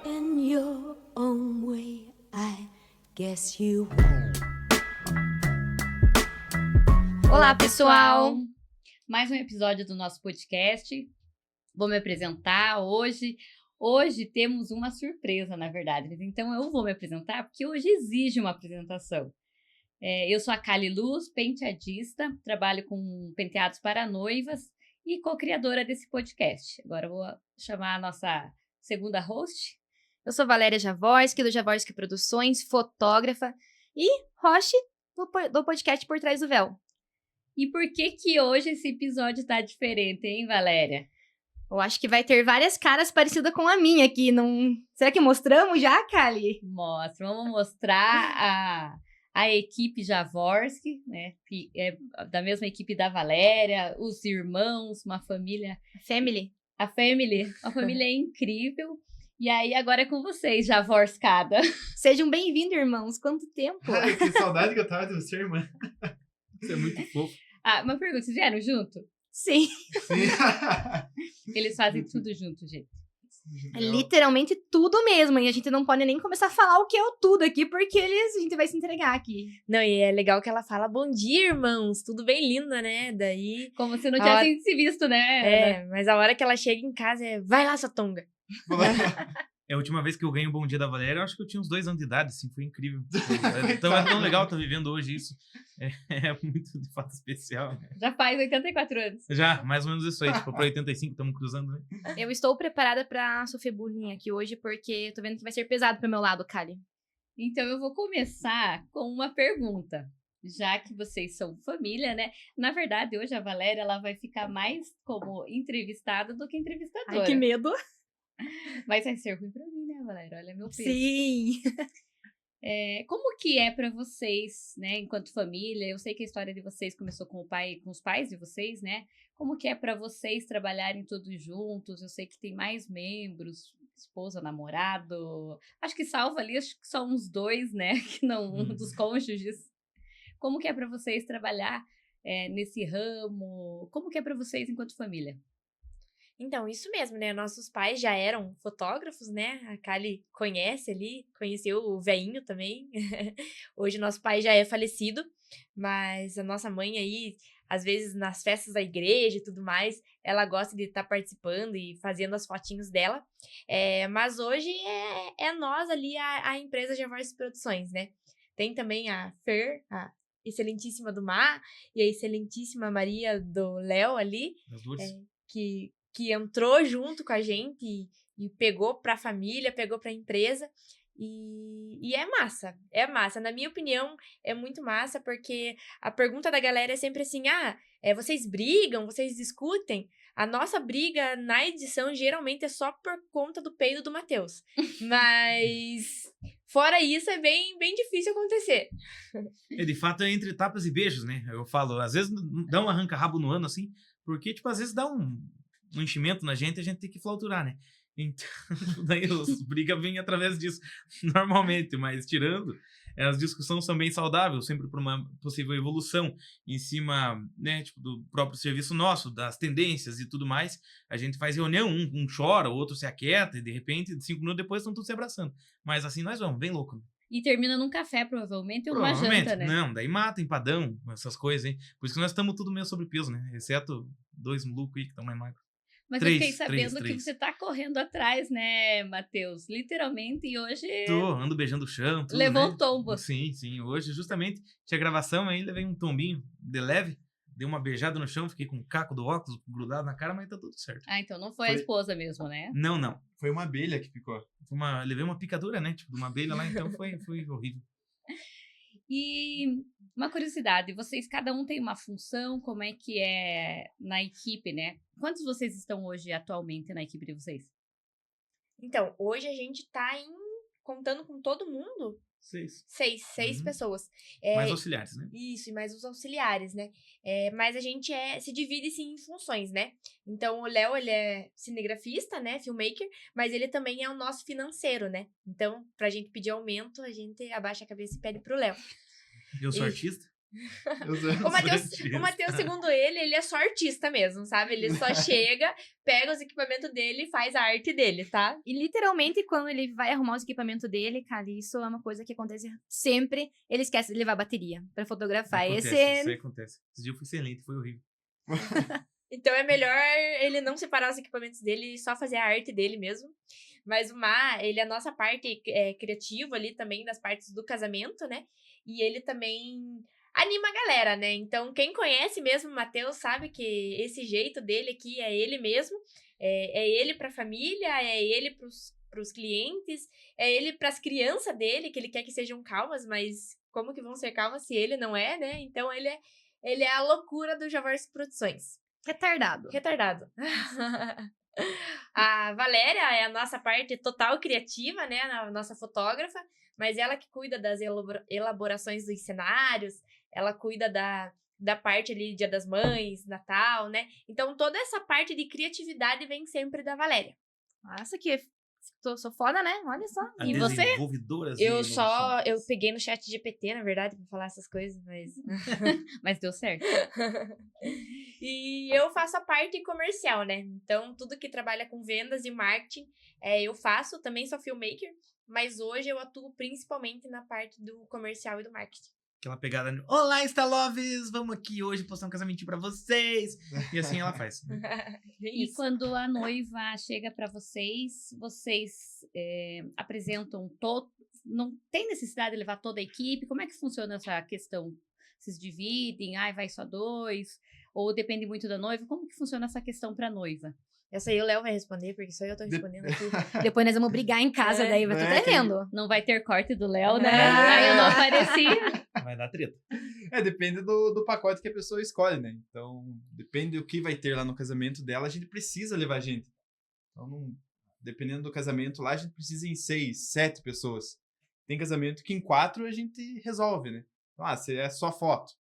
In your own way, I guess you. Olá, pessoal! Mais um episódio do nosso podcast. Vou me apresentar hoje. Hoje temos uma surpresa, na verdade. Então eu vou me apresentar porque hoje exige uma apresentação. Eu sou a Kali Luz, penteadista, trabalho com penteados para noivas e co-criadora desse podcast. Agora eu vou chamar a nossa segunda host. Eu sou Valéria Javorski, do Javorski Produções, fotógrafa e host do podcast Por Trás do Véu. E por que hoje esse episódio tá diferente, hein, Valéria? Eu acho que vai ter várias caras parecidas com a minha aqui. Não... Será que mostramos já, Kali? Mostra, vamos mostrar a equipe Javorski, né? Que é da mesma equipe da Valéria, os irmãos, uma família. Family. A família incrível. E aí, agora é com vocês, Javorskada. Sejam bem-vindos, irmãos. Quanto tempo? Ai, que saudade que eu tava de você, irmã. Você é muito fofo. Uma pergunta, vocês vieram junto? Sim. Sim. Eles fazem tudo junto, gente. É literalmente tudo mesmo. E a gente não pode nem começar a falar o que é o tudo aqui, porque a gente vai se entregar aqui. Não, e é legal que ela fala, bom dia, irmãos, tudo bem linda, né? Daí... Como se não tivessem se visto, né? Mas a hora que ela chega em casa vai lá, sua tonga. É a última vez que eu ganho o Bom Dia da Valéria, eu acho que eu tinha uns 2 anos de idade, assim, foi incrível. Então é tão legal estar vivendo hoje isso. É muito, de fato, especial. Né? Já faz 84 anos. Já, mais ou menos isso aí, tipo, pra 85, estamos cruzando, né? Eu estou preparada pra sofrer bullying aqui hoje, porque eu tô vendo que vai ser pesado pro meu lado, Kali. Então eu vou começar com uma pergunta. Já que vocês são família, né? Na verdade, hoje a Valéria ela vai ficar mais como entrevistada do que entrevistadora. Ai, que medo. Mas vai ser ruim pra mim, né, Valéria? Olha meu peso. Sim. Como que é pra vocês, né, enquanto família? Eu sei que a história de vocês começou com os pais de vocês, né? Como que é pra vocês trabalharem todos juntos? Eu sei que tem mais membros, esposa, namorado. Acho que salva ali, acho que só uns 2, né? Que não dos cônjuges. Como que é pra vocês trabalhar nesse ramo? Como que é pra vocês enquanto família? Então, isso mesmo, né? Nossos pais já eram fotógrafos, né? A Kali conheceu o veinho também. Hoje nosso pai já é falecido, mas a nossa mãe aí, às vezes nas festas da igreja e tudo mais, ela gosta de estar participando e fazendo as fotinhos dela. Mas hoje é nós ali, a empresa Javorski Produções, né? Tem também a Fer, a excelentíssima do Mar, e a excelentíssima Maria do Léo ali, As duas. Que entrou junto com a gente e pegou pra família, pegou pra empresa. E é massa. Na minha opinião, é muito massa, porque a pergunta da galera é sempre assim, vocês brigam, vocês discutem? A nossa briga na edição geralmente é só por conta do peido do Matheus. Mas fora isso, é bem, bem difícil acontecer. De fato, é entre tapas e beijos, né? Eu falo, às vezes dá um arranca-rabo no ano, assim, porque, tipo, às vezes dá um enchimento na gente, a gente tem que flauturar, né? Então, daí as brigas vêm através disso, normalmente, mas tirando, as discussões são bem saudáveis, sempre por uma possível evolução em cima, né, tipo, do próprio serviço nosso, das tendências e tudo mais. A gente faz reunião, um chora, o outro se aquieta, e de repente, 5 minutos depois, estão todos se abraçando. Mas assim nós vamos, bem louco. E termina num café, provavelmente, ou numa janta, né? Não, daí mata, empadão, essas coisas, hein? Por isso que nós estamos tudo meio sobrepeso, né? Exceto 2 malucos aí que estão mais magros. Mas eu fiquei sabendo que você tá correndo atrás, né, Matheus? Literalmente, e hoje... Ando beijando o chão, tudo, levou né? o tombo. Sim. Hoje, justamente, tinha gravação, aí levei um tombinho de leve, dei uma beijada no chão, fiquei com o caco do óculos grudado na cara, mas tá tudo certo. Então não foi a esposa mesmo, né? Não. Foi uma abelha que picou. Levei uma picadura, né? Tipo, de uma abelha lá, então foi horrível. E uma curiosidade, vocês, cada um tem uma função, como é que é na equipe, né? Quantos vocês estão hoje, atualmente, na equipe de vocês? Então, hoje a gente tá contando com todo mundo, 6 pessoas. Mais auxiliares, né? Isso, e mais os auxiliares, né? Mas a gente se divide, sim, em funções, né? Então, o Léo, ele é cinegrafista, né? Filmmaker, mas ele também é o nosso financeiro, né? Então, pra gente pedir aumento, a gente abaixa a cabeça e pede pro Léo. Eu sou artista? O Matheus, segundo ele é só artista mesmo, sabe? Ele só chega, pega os equipamentos dele e faz a arte dele, tá? E literalmente, quando ele vai arrumar os equipamentos dele, cara, isso é uma coisa que acontece sempre. Ele esquece de levar a bateria pra fotografar. Isso Esse aí acontece. Esse dia eu fui sem lente, foi horrível. Então é melhor ele não separar os equipamentos dele e só fazer a arte dele mesmo. Mas o Má, ele é a nossa parte criativa ali também, das partes do casamento, né? E ele também anima a galera, né? Então, quem conhece mesmo o Matheus sabe que esse jeito dele aqui é ele mesmo. É ele pra família, é ele pros clientes, é ele pras crianças dele, que ele quer que sejam calmas, mas como que vão ser calmas se ele não é, né? Então, ele é a loucura do Javorsky Produções. retardado. Retardado. A Valéria é a nossa parte total criativa, né? A nossa fotógrafa, mas ela que cuida das elaborações dos cenários, ela cuida da parte ali, Dia das Mães, Natal, né? Então, toda essa parte de criatividade vem sempre da Valéria. Nossa, que sou foda, né? Olha só. A E você? desenvolvedora de Eu inovações. peguei no chat GPT, na verdade, pra falar essas coisas, mas... Mas deu certo. E eu faço a parte comercial, né? Então, tudo que trabalha com vendas e marketing, eu faço. Também sou filmmaker, mas hoje eu atuo principalmente na parte do comercial e do marketing. Aquela pegada, olá, Instaloves, vamos aqui hoje postar um casamentinho pra vocês. E assim ela faz. E Isso. quando a noiva chega pra vocês apresentam todo... Não tem necessidade de levar toda a equipe? Como é que funciona essa questão? Vocês dividem? Vai só 2? Ou depende muito da noiva? Como que funciona essa questão pra noiva? Essa aí o Léo vai responder, porque só eu tô respondendo aqui. Depois nós vamos brigar em casa, daí vai até vendo. Não vai ter corte do Léo, né? Ah. Aí eu não apareci. Vai dar treta. Depende do pacote que a pessoa escolhe, né? Então, depende do que vai ter lá no casamento dela, a gente precisa levar gente. Então, dependendo do casamento lá, a gente precisa em 6, 7 pessoas. Tem casamento que em 4 a gente resolve, né? Então, se é só foto.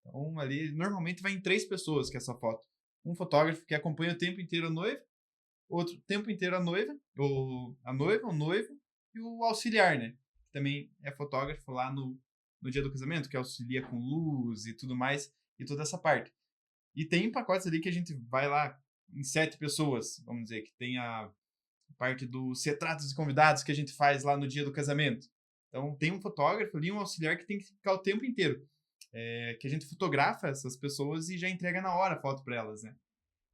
Então, ali, normalmente vai em 3 pessoas que é só foto. Um fotógrafo que acompanha o tempo inteiro a noiva, outro o tempo inteiro a noiva, ou a noiva, o noivo, e o auxiliar, né? Que também é fotógrafo lá no dia do casamento, que auxilia com luz e tudo mais, e toda essa parte. E tem pacotes ali que a gente vai lá em 7 pessoas, vamos dizer, que tem a parte dos retratos de convidados que a gente faz lá no dia do casamento. Então, tem um fotógrafo ali, um auxiliar que tem que ficar o tempo inteiro. Que a gente fotografa essas pessoas e já entrega na hora a foto para elas, né?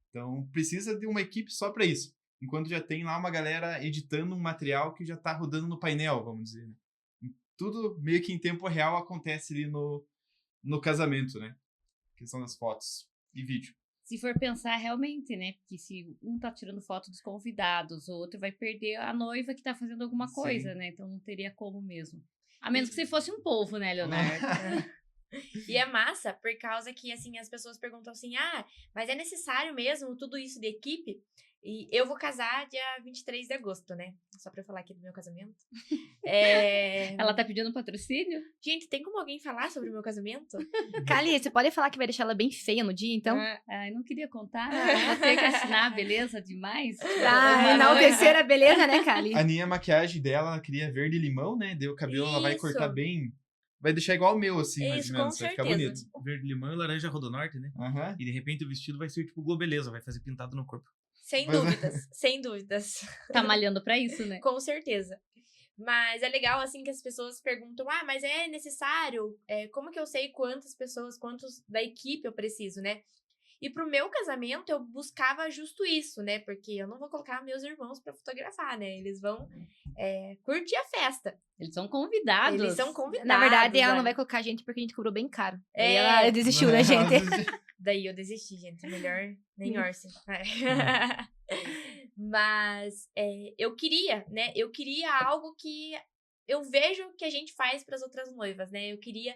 Então, precisa de uma equipe só para isso. Enquanto já tem lá uma galera editando um material que já está rodando no painel, vamos dizer, né? Tudo meio que em tempo real acontece ali no casamento, né? A questão das fotos e vídeo. Se for pensar realmente, né? Porque se um tá tirando foto dos convidados, o outro vai perder a noiva que tá fazendo alguma coisa, né? Então não teria como mesmo. A menos que se fosse um polvo, né, Leonardo? E é massa, por causa que, assim, as pessoas perguntam assim, mas é necessário mesmo tudo isso de equipe? E eu vou casar dia 23 de agosto, né? Só pra eu falar aqui do meu casamento. Ela tá pedindo patrocínio? Gente, tem como alguém falar sobre o meu casamento? Kali, você pode falar que vai deixar ela bem feia no dia, então? Ai, não queria contar. Vou ter que assinar, beleza? Demais. Enaltecer a beleza, né, Kali? A minha maquiagem dela, ela queria verde limão, né? Daí o cabelo ela vai Isso. cortar bem... Vai deixar igual o meu, assim, mais Isso, ou menos. com Vai ficar certeza. bonito. Verde limão e laranja rodonorte, né? Aham. E de repente o vestido vai ser tipo Globeleza, vai fazer pintado no corpo. Sem Mas- dúvidas, sem dúvidas. Tá malhando pra isso, né? Com certeza. Mas é legal, assim, que as pessoas perguntam, mas é necessário? Como que eu sei quantas pessoas, quantos da equipe eu preciso, né? E pro meu casamento, eu buscava justo isso, né? Porque eu não vou colocar meus irmãos pra fotografar, né? Eles vão curtir a festa. Eles são convidados. Eles são convidados. Na verdade, ela não olha. vai colocar a gente porque a gente cobrou bem caro. É. E ela desistiu da gente. Daí eu desisti, gente. Melhor nem orce. Mas eu queria, né? Eu queria algo que eu vejo que a gente faz para as outras noivas, né? Eu queria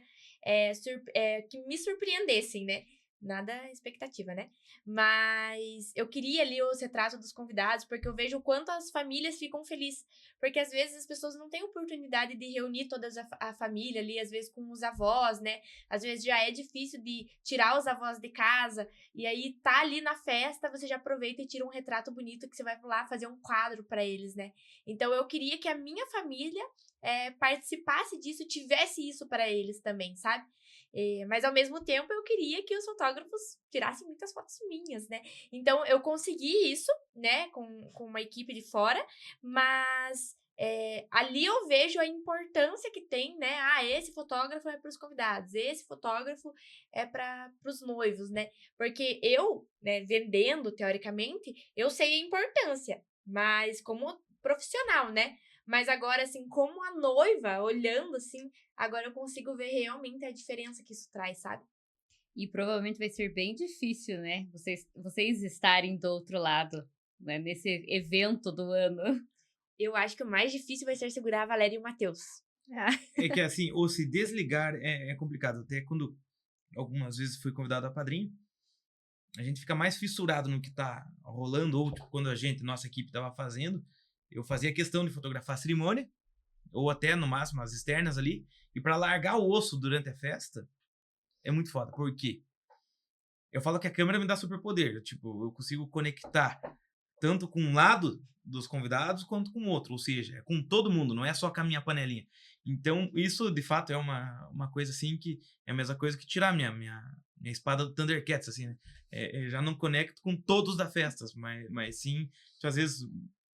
que me surpreendessem, né? Nada expectativa, né? Mas eu queria ali os retratos dos convidados, porque eu vejo o quanto as famílias ficam felizes. Porque às vezes as pessoas não têm oportunidade de reunir toda a família ali, às vezes com os avós, né? Às vezes já é difícil de tirar os avós de casa. E aí tá ali na festa, você já aproveita e tira um retrato bonito que você vai lá fazer um quadro pra eles, né? Então eu queria que a minha família participasse disso, tivesse isso para eles também, sabe? Mas ao mesmo tempo eu queria que os fotógrafos tirassem muitas fotos minhas, né? Então eu consegui isso, né, com uma equipe de fora, mas ali eu vejo a importância que tem, né? Esse fotógrafo é para os convidados, esse fotógrafo é para os noivos, né? Porque eu, né, vendendo teoricamente, eu sei a importância, mas como profissional, né? Mas agora, assim, como a noiva, olhando assim, agora eu consigo ver realmente a diferença que isso traz, sabe? E provavelmente vai ser bem difícil, né? Vocês estarem do outro lado, né? Nesse evento do ano. Eu acho que o mais difícil vai ser segurar a Valéria e o Matheus. É que assim, ou se desligar é complicado. Até quando algumas vezes fui convidado a padrinho, a gente fica mais fissurado no que tá rolando, ou tipo, quando nossa equipe tava fazendo, eu fazia questão de fotografar a cerimônia, ou até no máximo as externas ali, e para largar o osso durante a festa, é muito foda. Por quê? Eu falo que a câmera me dá superpoder. Tipo, eu consigo conectar tanto com um lado dos convidados quanto com o outro. Ou seja, é com todo mundo, não é só com a minha panelinha. Então, isso, de fato, é uma coisa, assim, que é a mesma coisa que tirar minha espada do Thundercats, assim, né? Eu já não conecto com todos da festa, mas sim, às vezes,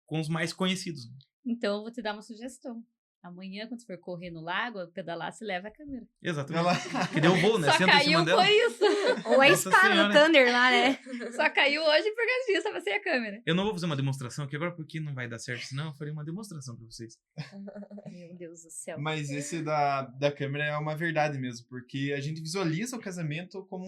com os mais conhecidos. Então, eu vou te dar uma sugestão. Amanhã, quando você for correr no lago, pedalar, você leva a câmera. Exatamente. Que deu um voo, né? Só Senta em caiu cima dela. por isso. Ou a Nossa espada do Senhora. Thunder lá, né? Só caiu hoje por causa disso, tava sem a câmera. Eu não vou fazer uma demonstração aqui agora, porque não vai dar certo, senão eu farei uma demonstração pra vocês. Meu Deus do céu. Mas esse da câmera é uma verdade mesmo, porque a gente visualiza o casamento como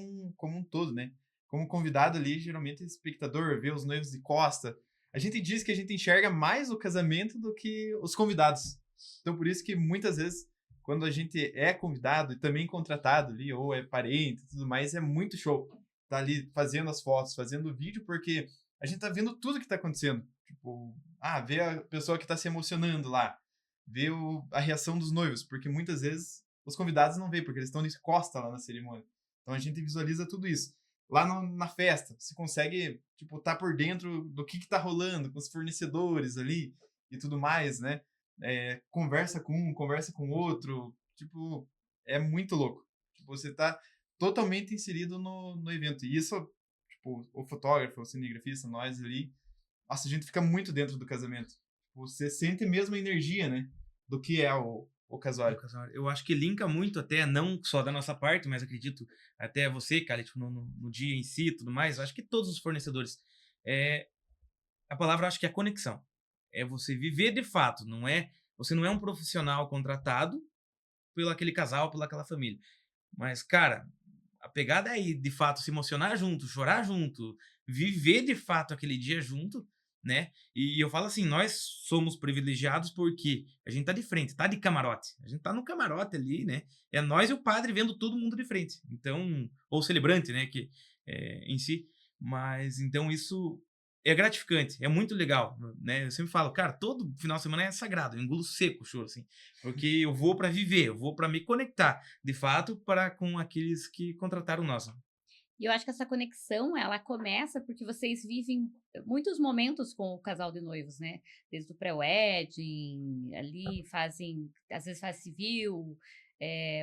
um todo, né? Como convidado ali, geralmente espectador, vê os noivos de costa. A gente diz que a gente enxerga mais o casamento do que os convidados. Então, por isso que muitas vezes, quando a gente é convidado e também contratado ali, ou é parente e tudo mais, é muito show. Tá ali fazendo as fotos, fazendo o vídeo, porque a gente tá vendo tudo que tá acontecendo. Tipo, ver a pessoa que tá se emocionando lá, ver a reação dos noivos, porque muitas vezes os convidados não veem, porque eles estão de costa lá na cerimônia. Então a gente visualiza tudo isso. Lá na festa, você consegue, tipo, tá por dentro do que tá rolando com os fornecedores ali e tudo mais, né? Conversa com um, conversa com o outro, tipo, é muito louco. Tipo, você tá totalmente inserido no evento. E isso, tipo, o fotógrafo, o cinegrafista, nós ali, nossa, a gente fica muito dentro do casamento. Você sente mesmo a energia, né? Do que é o casório. Eu acho que linka muito até, não só da nossa parte, mas acredito até você, cara, tipo, no dia em si e tudo mais. Eu acho que todos os fornecedores. A palavra, acho que é conexão. É você viver de fato, você não é um profissional contratado pelo aquele casal, pela aquela família. Mas, cara, a pegada é de fato se emocionar junto, chorar junto, viver de fato aquele dia junto, né? E eu falo assim, nós somos privilegiados porque a gente tá de frente, tá de camarote. A gente tá no camarote ali, né? É nós e o padre vendo todo mundo de frente. Então, ou celebrante, né? Que em si. Mas, então, isso é gratificante, é muito legal, né? Eu sempre falo, cara, todo final de semana é sagrado, eu engulo seco o choro, assim, porque eu vou para viver, eu vou para me conectar, de fato, com aqueles que contrataram nós. E eu acho que essa conexão, ela começa porque vocês vivem muitos momentos com o casal de noivos, né? Desde o pré-wedding, ali às vezes faz civil,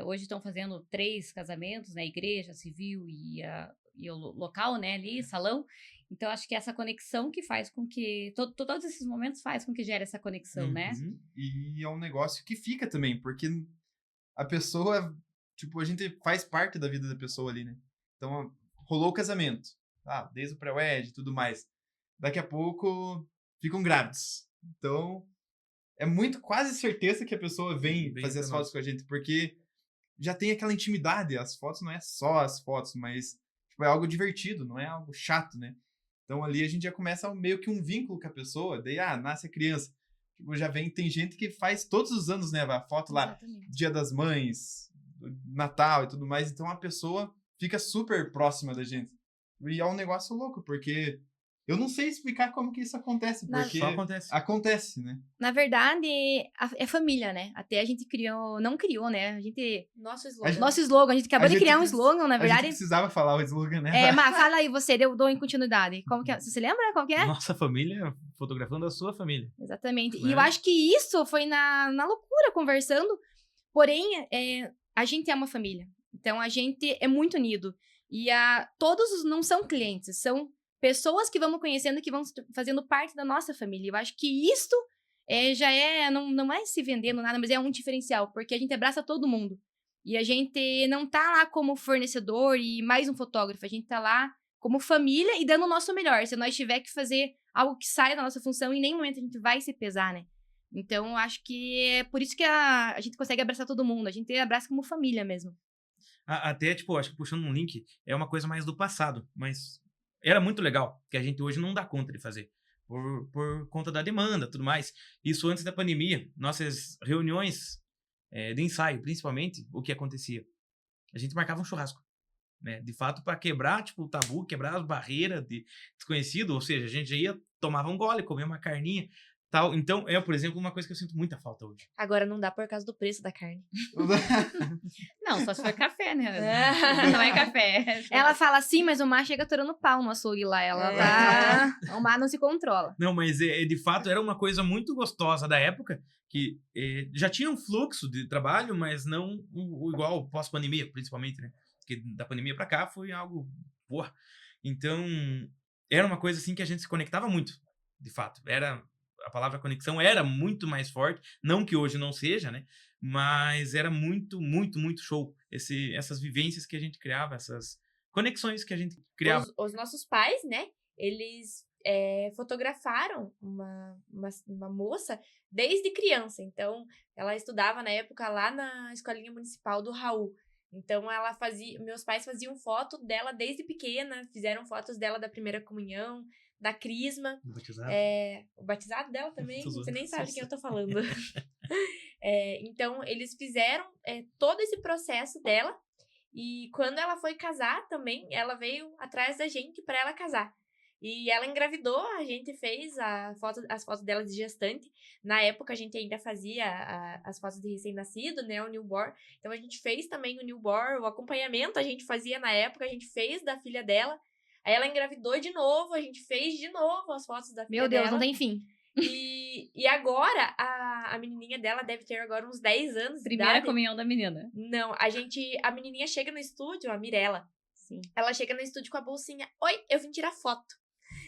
hoje estão fazendo 3 casamentos, né? Igreja, civil e o local, né? Ali, salão. Então, acho que essa conexão que faz com que... Todos esses momentos faz com que gere essa conexão, né? E é um negócio que fica também, porque a pessoa... Tipo, a gente faz parte da vida da pessoa ali, né? Então, rolou o casamento. Desde o pré-wed e tudo mais. Daqui a pouco, ficam grávidos. Então, é quase certeza que a pessoa vem fazer as fotos com a gente, porque já tem aquela intimidade. As fotos não é só as fotos, mas tipo, é algo divertido, não é algo chato, né? Então ali a gente já começa meio que um vínculo com a pessoa, daí nasce a criança. Tipo, tem gente que faz todos os anos, né, a foto lá, Exatamente. Dia das Mães, Natal e tudo mais, então a pessoa fica super próxima da gente. E é um negócio louco, porque Eu não sei explicar como que isso acontece, porque Só acontece. acontece, né? Na verdade, é família, né? Até a gente não criou, né? A gente... Nosso slogan. Nosso slogan, a gente acabou A de gente criar um precis- slogan, na A gente verdade. precisava falar o slogan, né? Mas fala aí você, eu dou em continuidade. Como que é? Você se lembra como que é? Nossa família fotografando a sua família. Exatamente. E Né? eu acho que isso foi na loucura, conversando. Porém, a gente é uma família. Então, a gente é muito unido. E todos não são clientes, são pessoas que vamos conhecendo, que vão fazendo parte da nossa família. Eu acho que isto não é se vendendo nada, mas é um diferencial, porque a gente abraça todo mundo. E a gente não tá lá como fornecedor e mais um fotógrafo, a gente tá lá como família e dando o nosso melhor. Se nós tiver que fazer algo que saia da nossa função, em nenhum momento a gente vai se pesar, né? Então, eu acho que é por isso que a gente consegue abraçar todo mundo. A gente abraça como família mesmo. Até, tipo, acho que puxando um link, é uma coisa mais do passado, mas era muito legal, que a gente hoje não dá conta de fazer, por conta da demanda, tudo mais. Isso antes da pandemia, nossas reuniões de ensaio, principalmente, o que acontecia? A gente marcava um churrasco, né? De fato, para quebrar, tipo, o tabu, quebrar as barreiras de desconhecido, ou seja, a gente já ia, tomava um gole, comia uma carninha, tal. Então, por exemplo, uma coisa que eu sinto muita falta hoje. Agora não dá por causa do preço da carne. Não, só se for café, né? É. Não é café. Ela fala assim, mas o mar chega atorando pau no açougue lá. Ela tá... O mar não se controla. Não, mas de fato era uma coisa muito gostosa da época, que já tinha um fluxo de trabalho, mas não o igual pós-pandemia, principalmente, né? Porque da pandemia pra cá foi algo... Porra. Então, era uma coisa assim que a gente se conectava muito, de fato. A palavra conexão era muito mais forte, não que hoje não seja, né? Mas era muito, muito, muito show. Essas vivências que a gente criava, essas conexões que a gente criava. Os nossos pais, né? Eles fotografaram uma moça desde criança. Então, ela estudava na época lá na escolinha municipal do Raul. Então, meus pais faziam foto dela desde pequena, fizeram fotos dela da primeira comunhão, da crisma. Batizado. O batizado dela também, Tô você nem zoando. sabe de quem eu tô falando. Então, eles fizeram todo esse processo dela. E quando ela foi casar também, ela veio atrás da gente para ela casar. E ela engravidou, a gente fez as fotos dela de gestante. Na época, a gente ainda fazia as fotos de recém-nascido, né, o newborn. Então, a gente fez também o newborn, o acompanhamento a gente fazia na época, a gente fez da filha dela. Aí ela engravidou de novo, a gente fez de novo as fotos da filha Meu Deus, dela. não tem fim. E agora, a menininha dela deve ter agora uns 10 anos de Primeira idade. comunhão da menina. Não, a menininha chega no estúdio, a Mirella. Sim. Ela chega no estúdio com a bolsinha. Oi, eu vim tirar foto.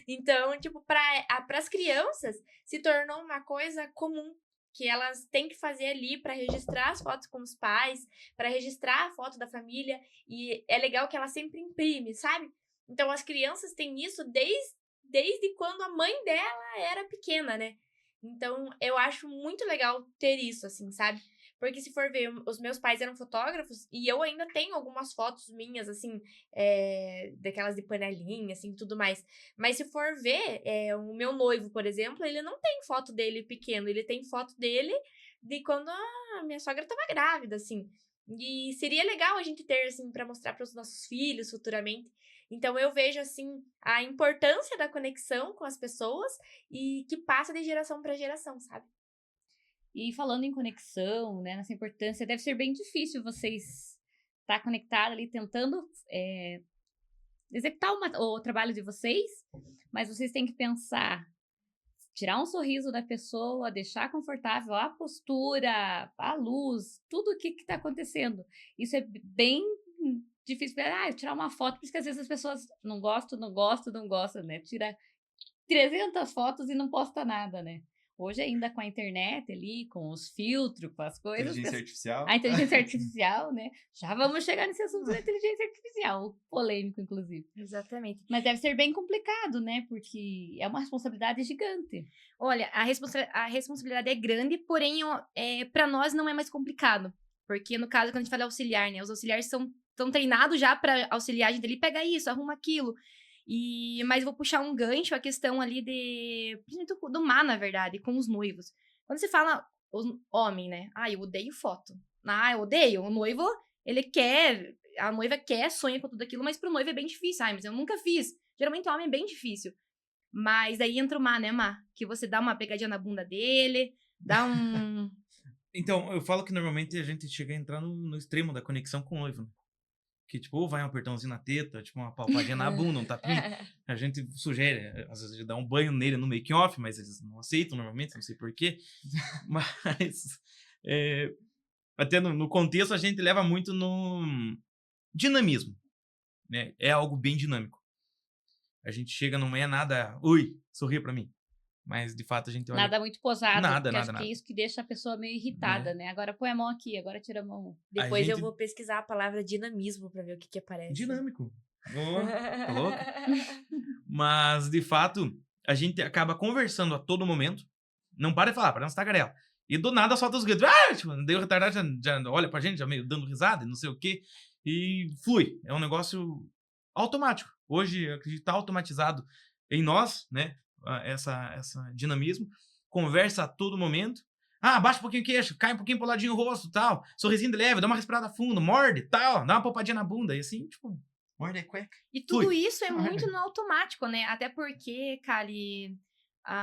Então, tipo, pras crianças, se tornou uma coisa comum. Que elas têm que fazer ali para registrar as fotos com os pais, para registrar a foto da família. E é legal que ela sempre imprime, sabe? Então, as crianças têm isso desde quando a mãe dela era pequena, né? Então, eu acho muito legal ter isso, assim, sabe? Porque se for ver, os meus pais eram fotógrafos e eu ainda tenho algumas fotos minhas, assim, daquelas de panelinha, assim, tudo mais. Mas se for ver, o meu noivo, por exemplo, ele não tem foto dele pequeno, ele tem foto dele de quando a minha sogra tava grávida, assim. E seria legal a gente ter, assim, pra mostrar para os nossos filhos futuramente. Então, eu vejo, assim, a importância da conexão com as pessoas e que passa de geração para geração, sabe? E falando em conexão, né, nessa importância, deve ser bem difícil vocês estar conectados ali, tentando executar o trabalho de vocês, mas vocês têm que pensar, tirar um sorriso da pessoa, deixar confortável a postura, a luz, tudo o que está acontecendo. Isso é bem difícil. Tirar uma foto, porque às vezes as pessoas não gostam, né? Tira 300 fotos e não posta nada, né? Hoje ainda com a internet ali, com os filtros, com as coisas... Inteligência artificial. A inteligência artificial, né? Já vamos chegar nesse assunto da inteligência artificial, polêmico, inclusive. Exatamente. Mas deve ser bem complicado, né? Porque é uma responsabilidade gigante. Olha, a responsabilidade é grande, porém, para nós não é mais complicado. Porque, no caso, quando a gente fala auxiliar, né? Os auxiliares estão treinados já para auxiliar a gente ali, pega isso, arruma aquilo. Mas eu vou puxar um gancho, a questão ali do mar, na verdade, com os noivos. Quando você fala homem, né? Eu odeio foto. Eu odeio. O noivo, ele quer, a noiva quer, sonha com tudo aquilo, mas pro noivo é bem difícil. Mas eu nunca fiz. Geralmente o homem é bem difícil. Mas aí entra o Má, né, Má? Que você dá uma pegadinha na bunda dele, dá um... Então, eu falo que normalmente a gente chega a entrar no extremo da conexão com o noivo, né? Que, tipo, ou vai um apertãozinho na teta, tipo, uma palpadinha na bunda, um tapinha. A gente sugere, às vezes, dar um banho nele no make-off, mas eles não aceitam normalmente, não sei porquê. Mas, até no contexto, a gente leva muito no dinamismo, né? É algo bem dinâmico. A gente chega, não é nada, ui, sorria pra mim. Mas, de fato, a gente olha... Nada muito posado, Nada, porque acho nada. que é isso que deixa a pessoa meio irritada, né? Agora põe a mão aqui, agora tira a mão. Depois eu gente- vou pesquisar a palavra dinamismo pra ver o que aparece. Dinâmico. Ó, tá louco? Mas, de fato, a gente acaba conversando a todo momento. Não para de falar, parece um tagarela. E do nada solta os gritos. Ah! Tipo, deu retardado, já olha pra gente, já meio dando risada e não sei o quê. E flui. É um negócio automático. Hoje, eu acredito que tá automatizado em nós, né? Essa dinamismo. Conversa a todo momento. Ah, abaixa um pouquinho o queixo, cai um pouquinho pro ladinho o rosto, tal. Sorrisinho de leve, dá uma respirada fundo, morde, tal. Dá uma poupadinha na bunda. E assim, tipo... Morde a cueca. E tudo Flui. isso é muito no automático, né? Até porque, Kali,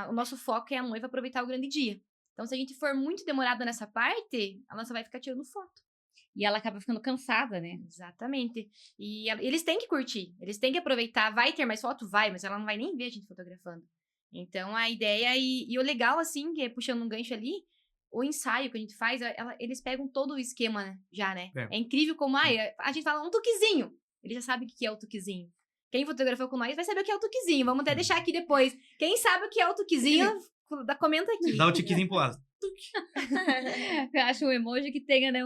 o nosso foco é a noiva aproveitar o grande dia. Então, se a gente for muito demorado nessa parte, ela só vai ficar tirando foto. E ela acaba ficando cansada, né? Exatamente. E eles têm que curtir, eles têm que aproveitar. Vai ter mais foto? Vai, mas ela não vai nem ver a gente fotografando. Então, a ideia e o legal, assim, que é puxando um gancho ali, o ensaio que a gente faz, eles pegam todo o esquema, né, já, né? É. É incrível como, a gente fala um tuquezinho. Eles já sabem o que é o tuquezinho. Quem fotografou com nós vai saber o que é o tuquezinho. Vamos até deixar aqui depois. Quem sabe o que é o tuquezinho, comenta aqui. Dá o tiquezinho pro lado. Eu acho um emoji que tenha, né?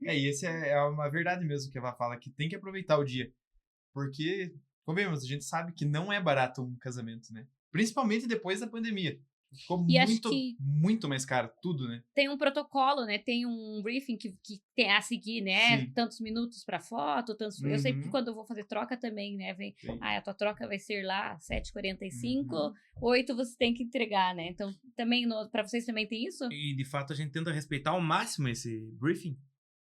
E esse é uma verdade mesmo que ela fala, que tem que aproveitar o dia. Porque, convenhamos, a gente sabe que não é barato um casamento, né? Principalmente depois da pandemia. Ficou E acho que- muito mais caro, tudo, né? Tem um protocolo, né? Tem um briefing que tem a seguir, né? Sim. Tantos minutos para foto, tantos... Eu sei que Uhum. quando eu vou fazer troca também, né? Vem, Sim. a tua troca vai ser lá 7h45, Uhum. 8 você tem que entregar, né? Então, também, para vocês também tem isso? E, de fato, a gente tenta respeitar ao máximo esse briefing.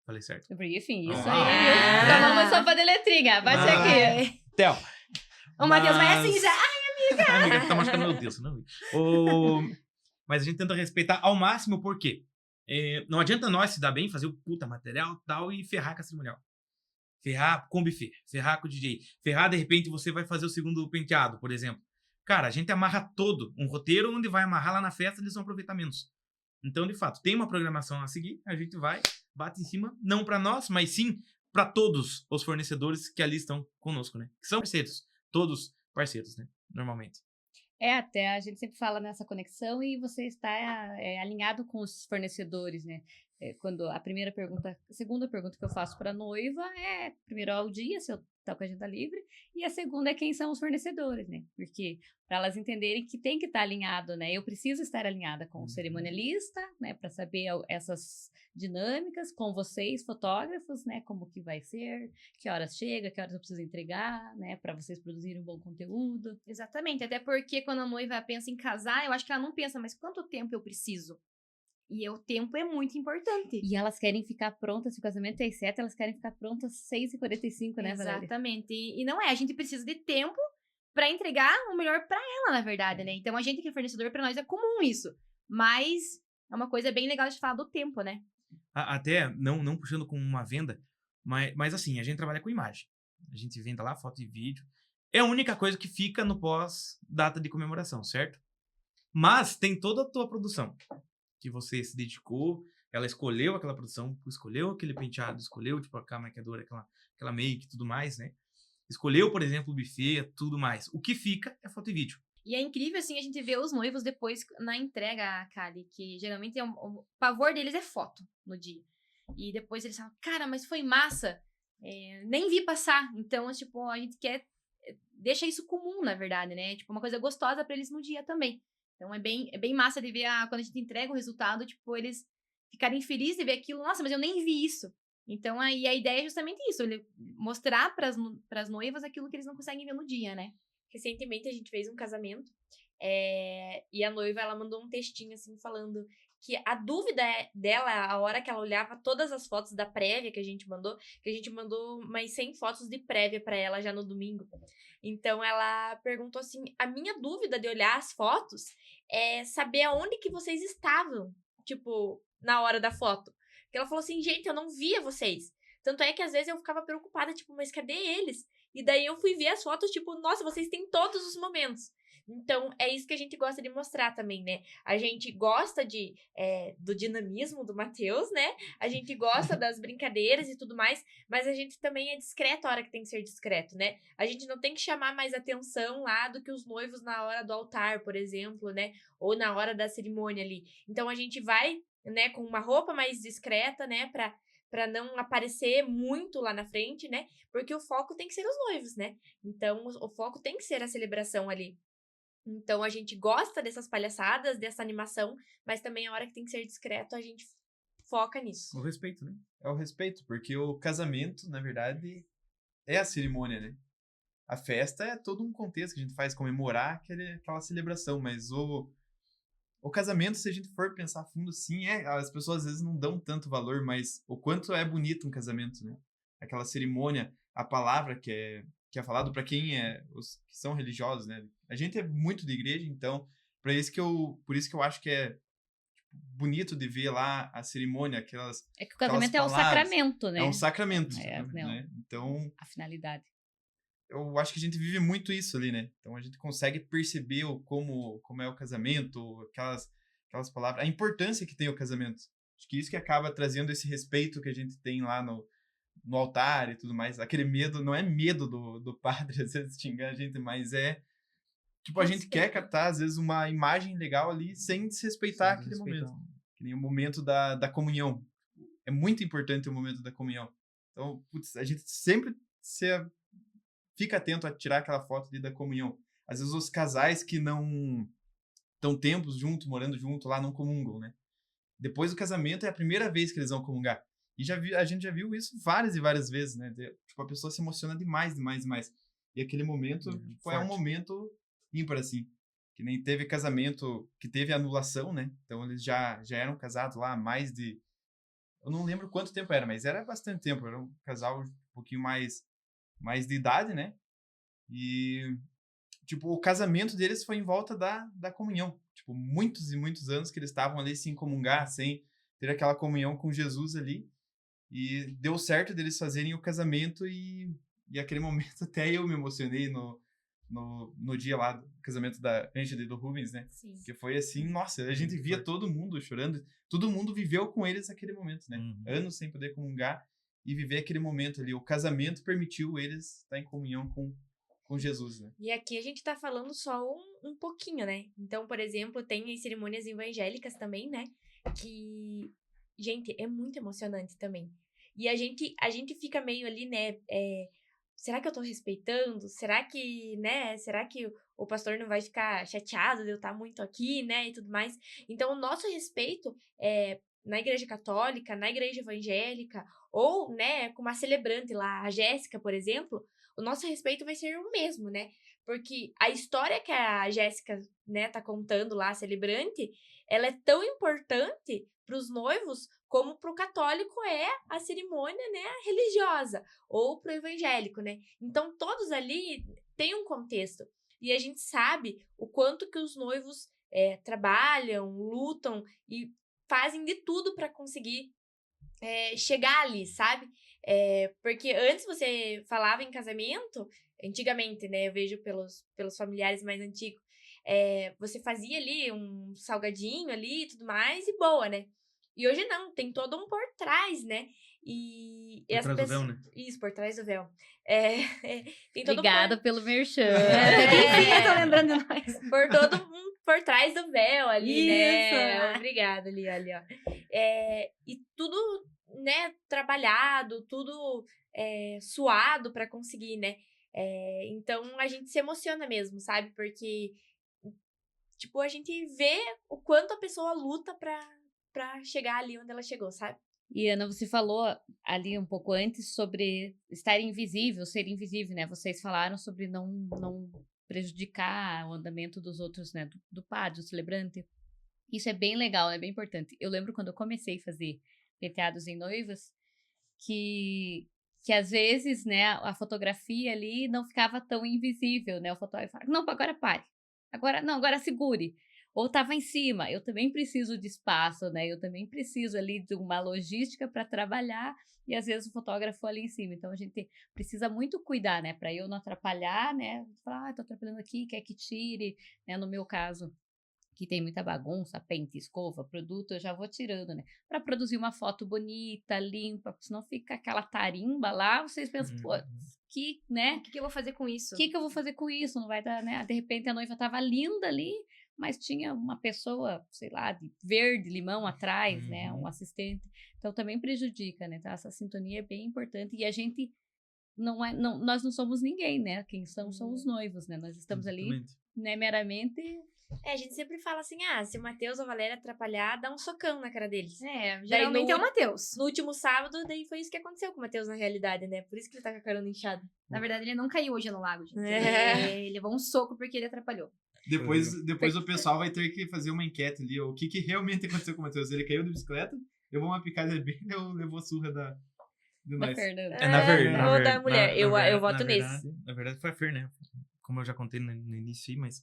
Falei certo? Briefing, isso Ah. aí, viu? Tomamos sopa de letrinha, bate aqui. Theo. O Matheus vai assim já. Ai, amiga, tá machucando meu Deus, não. Mas a gente tenta respeitar ao máximo, por quê? Não adianta nós se dar bem, fazer o puta material e tal e ferrar com a cerimonial. Ferrar com o buffet, ferrar com o DJ. Ferrar, de repente, você vai fazer o segundo penteado, por exemplo. Cara, a gente amarra todo um roteiro onde vai amarrar lá na festa, eles vão aproveitar menos. Então, de fato, tem uma programação a seguir, a gente vai, bate em cima, não pra nós, mas sim pra todos os fornecedores que ali estão conosco, né? Que são parceiros, todos parceiros, né? Normalmente. Até a gente sempre fala nessa conexão e você está alinhado com os fornecedores, né? Quando a segunda pergunta que eu faço para a noiva é, primeiro, ao dia, se eu tá com a agenda livre, e a segunda é quem são os fornecedores, né? Porque para elas entenderem que tem que estar alinhado, né? Eu preciso estar alinhada com o cerimonialista, né? Para saber essas dinâmicas, com vocês, fotógrafos, né? Como que vai ser, que horas chega, que horas eu preciso entregar, né? Para vocês produzirem um bom conteúdo. Exatamente, até porque quando a noiva pensa em casar, eu acho que ela não pensa, mas quanto tempo eu preciso? E o tempo é muito importante. E elas querem ficar prontas, se o casamento é às 7, elas querem ficar prontas às 6h45, né, Valéria? Exatamente. E não é, a gente precisa de tempo pra entregar o melhor pra ela, na verdade, né? Então a gente que é fornecedor, pra nós é comum isso. Mas é uma coisa bem legal de falar do tempo, né? Até, não puxando com uma venda, mas assim, a gente trabalha com imagem. A gente vende lá foto e vídeo. É a única coisa que fica no pós-data de comemoração, certo? Mas tem toda a tua produção que você se dedicou, ela escolheu aquela produção, escolheu aquele penteado, escolheu, tipo, a maquiadora, aquela make e tudo mais, né? Escolheu, por exemplo, o buffet, tudo mais. O que fica é foto e vídeo. E é incrível, assim, a gente ver os noivos depois na entrega, Kali, que geralmente o pavor deles é foto no dia. E depois eles falam, cara, mas foi massa, nem vi passar. Então, tipo, a gente deixa isso comum, na verdade, né? Tipo, uma coisa gostosa pra eles no dia também. Então, é bem massa de ver quando a gente entrega o resultado, tipo, eles ficarem felizes de ver aquilo. Nossa, mas eu nem vi isso. Então, aí a ideia é justamente isso, mostrar pras noivas aquilo que eles não conseguem ver no dia, né? Recentemente a gente fez um casamento E a noiva, ela mandou um textinho, assim, falando que a dúvida dela, a hora que ela olhava todas as fotos da prévia que a gente mandou mais 100 fotos de prévia pra ela já no domingo. Então, ela perguntou assim, a minha dúvida de olhar as fotos é saber aonde que vocês estavam, tipo, na hora da foto. Porque ela falou assim, gente, eu não via vocês. Tanto é que às vezes eu ficava preocupada, tipo, mas cadê eles? E daí eu fui ver as fotos, tipo, nossa, vocês têm todos os momentos. Então, é isso que a gente gosta de mostrar também, né? A gente gosta do dinamismo do Matheus, né? A gente gosta das brincadeiras e tudo mais, mas a gente também é discreto a hora que tem que ser discreto, né? A gente não tem que chamar mais atenção lá do que os noivos na hora do altar, por exemplo, né? Ou na hora da cerimônia ali. Então, a gente vai, né, com uma roupa mais discreta, né, pra não aparecer muito lá na frente, né? Porque o foco tem que ser os noivos, né? Então, o foco tem que ser a celebração ali. Então, a gente gosta dessas palhaçadas, dessa animação, mas também a hora que tem que ser discreto, a gente foca nisso. O respeito, né? É o respeito, porque o casamento, na verdade, é a cerimônia, né? A festa é todo um contexto que a gente faz comemorar aquela celebração, mas o casamento, se a gente for pensar a fundo, sim, as pessoas às vezes não dão tanto valor, mas o quanto é bonito um casamento, né? Aquela cerimônia, a palavra que é falado para quem os que são religiosos, né? A gente é muito de igreja, então, por isso que eu acho que é bonito de ver lá a cerimônia, aquelas É que o casamento é um palavras. sacramento, né? É um sacramento, É, né? Então, A finalidade. eu acho que a gente vive muito isso ali, né? Então a gente consegue perceber como é o casamento, aquelas palavras, a importância que tem o casamento. Acho que isso que acaba trazendo esse respeito que a gente tem lá no altar e tudo mais. Aquele medo, não é medo do padre às vezes xingar a gente, mas tipo, a gente quer captar às vezes uma imagem legal ali sem desrespeitar aquele momento. Que nem o momento da comunhão. É muito importante o momento da comunhão. Então, putz, a gente sempre fica atento a tirar aquela foto ali da comunhão. Às vezes os casais que não estão tempos juntos, morando junto lá, não comungam, né? Depois do casamento é a primeira vez que eles vão comungar. E a gente já viu isso várias e várias vezes, né? Tipo, a pessoa se emociona demais. E aquele momento é um momento ímpar, assim. Que nem teve casamento que teve anulação, né? Então eles já eram casados lá há mais de... Eu não lembro quanto tempo era, mas era bastante tempo. Era um casal um pouquinho mais de idade, né? E, tipo, o casamento deles foi em volta da comunhão. Tipo, muitos e muitos anos que eles estavam ali sem comungar, sem ter aquela comunhão com Jesus ali. E deu certo deles fazerem o casamento e aquele momento até eu me emocionei no dia lá do casamento da Angela e do Rubens, né? Sim. Que foi assim, nossa, a gente via todo mundo chorando. Todo mundo viveu com eles aquele momento, né? Anos sem poder comungar. E viver aquele momento ali. O casamento permitiu eles estar em comunhão com Jesus, né? E aqui a gente tá falando só um pouquinho, né? Então, por exemplo, tem as cerimônias evangélicas também, né? Que, gente, é muito emocionante também. E a gente fica meio ali, né? Será que eu tô respeitando? Será que, né? Será que o pastor não vai ficar chateado de eu estar muito aqui, né? E tudo mais. Então, o nosso respeito na igreja católica, na igreja evangélica, ou, né, com uma celebrante lá, a Jéssica, por exemplo, o nosso respeito vai ser o mesmo, né? Porque a história que a Jéssica, né, tá contando lá, a celebrante, ela é tão importante pros noivos como pro católico é a cerimônia, né, religiosa, ou pro evangélico, né? Então, todos ali têm um contexto. E a gente sabe o quanto que os noivos trabalham, lutam e fazem de tudo para conseguir chegar ali, sabe? Porque antes você falava em casamento, antigamente, né? Eu vejo pelos familiares mais antigos, você fazia ali um salgadinho ali e tudo mais, e boa, né? E hoje não, tem todo um por trás, né? E Por as trás do véu, pessoas... né? Isso, por trás do véu. Tem todo Obrigada pelo merchan. Enfim, eu tô lembrando de nós. por trás do véu ali, né? Isso. Obrigada, ali, ó. E tudo, né, trabalhado, tudo suado pra conseguir, né? Então, a gente se emociona mesmo, sabe? Porque, tipo, a gente vê o quanto a pessoa luta pra chegar ali onde ela chegou, sabe? E Ana, você falou ali um pouco antes sobre estar invisível, ser invisível, né? Vocês falaram sobre não prejudicar o andamento dos outros, né? Do padre, do celebrante. Isso é bem legal, é bem importante. Eu lembro quando eu comecei a fazer penteados em noivas, que às vezes, né, a fotografia ali não ficava tão invisível, né? O fotógrafo falava, não, agora pare. Agora, não, agora segure. Ou estava em cima. Eu também preciso de espaço, né? Eu também preciso ali de uma logística para trabalhar e às vezes o fotógrafo ali em cima. Então a gente precisa muito cuidar, né? Para eu não atrapalhar, né? Falar, tô atrapalhando aqui, quer que tire, né? No meu caso, que tem muita bagunça, pente, escova, produto, eu já vou tirando, né? Para produzir uma foto bonita, limpa, porque senão fica aquela tarimba lá, vocês pensam, pô, que, né? O que eu vou fazer com isso? O que eu vou fazer com isso? Não vai dar, né? De repente a noiva tava linda ali, mas tinha uma pessoa, sei lá, de verde, limão atrás, né? Um assistente. Então também prejudica, né? Então essa sintonia é bem importante e a gente nós não somos ninguém, né? Quem são os noivos, né? Nós estamos ali, Exatamente. né, meramente. A gente sempre fala assim, se o Matheus ou a Valéria atrapalhar, dá um socão na cara deles. Geralmente é o Matheus. No último sábado, daí foi isso que aconteceu com o Matheus na realidade, né? Por isso que ele tá com a carona inchada. Na verdade, ele não caiu hoje no lago, gente. Ele levou um soco porque ele atrapalhou. Depois o pessoal vai ter que fazer uma enquete ali, o que realmente aconteceu com o Matheus. Ele caiu de bicicleta, levou uma picada bem, ou levou surra da nós. Fernanda. Na verdade. Ou da mulher. Eu voto nesse. Na verdade foi a Fer, né? Como eu já contei no início aí, mas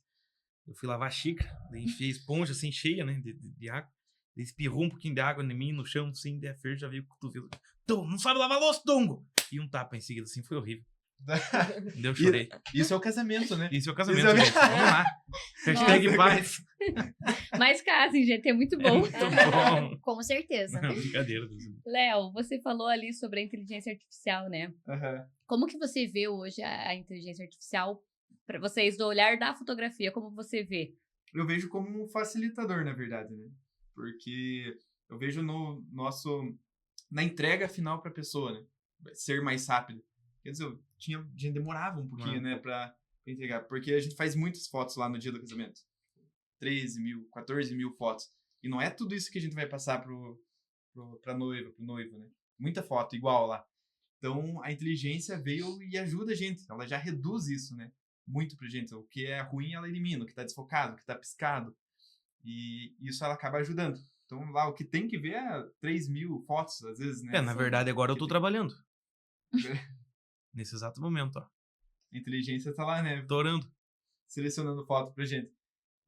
eu fui lavar a xícara, daí enfiei a esponja assim, cheia, né, de água. Daí espirrou um pouquinho de água em mim, no chão, assim, daí a Fer já veio com o cotovelo. Não sabe lavar louça, Tongo! E um tapa em seguida, assim, foi horrível. Daí eu chorei. Isso é o casamento, né? Isso é o casamento, gente. Vamos lá. Hashtag paz. Mas casem, gente, é muito bom. Muito bom. Com certeza. Brincadeira. Léo, você falou ali sobre a inteligência artificial, né? Aham. Como que você vê hoje a inteligência artificial para vocês, do olhar da fotografia? Como você vê? Eu vejo como um facilitador, na verdade, né? Porque eu vejo na entrega final para a pessoa, né? Ser mais rápido. Quer dizer, a gente demorava um pouquinho, né, pra entregar. Porque a gente faz muitas fotos lá no dia do casamento. 13 mil, 14 mil fotos. E não é tudo isso que a gente vai passar pra noiva, pro noivo, né? Muita foto igual lá. Então, a inteligência veio e ajuda a gente. Ela já reduz isso, né? Muito pra gente. O que é ruim, ela elimina. O que tá desfocado, o que tá piscado. E isso ela acaba ajudando. Então, lá, o que tem que ver é 3 mil fotos, às vezes, né? Na verdade, agora eu tô trabalhando. Nesse exato momento, ó. A inteligência tá lá, né? Tô orando. Selecionando foto pra gente.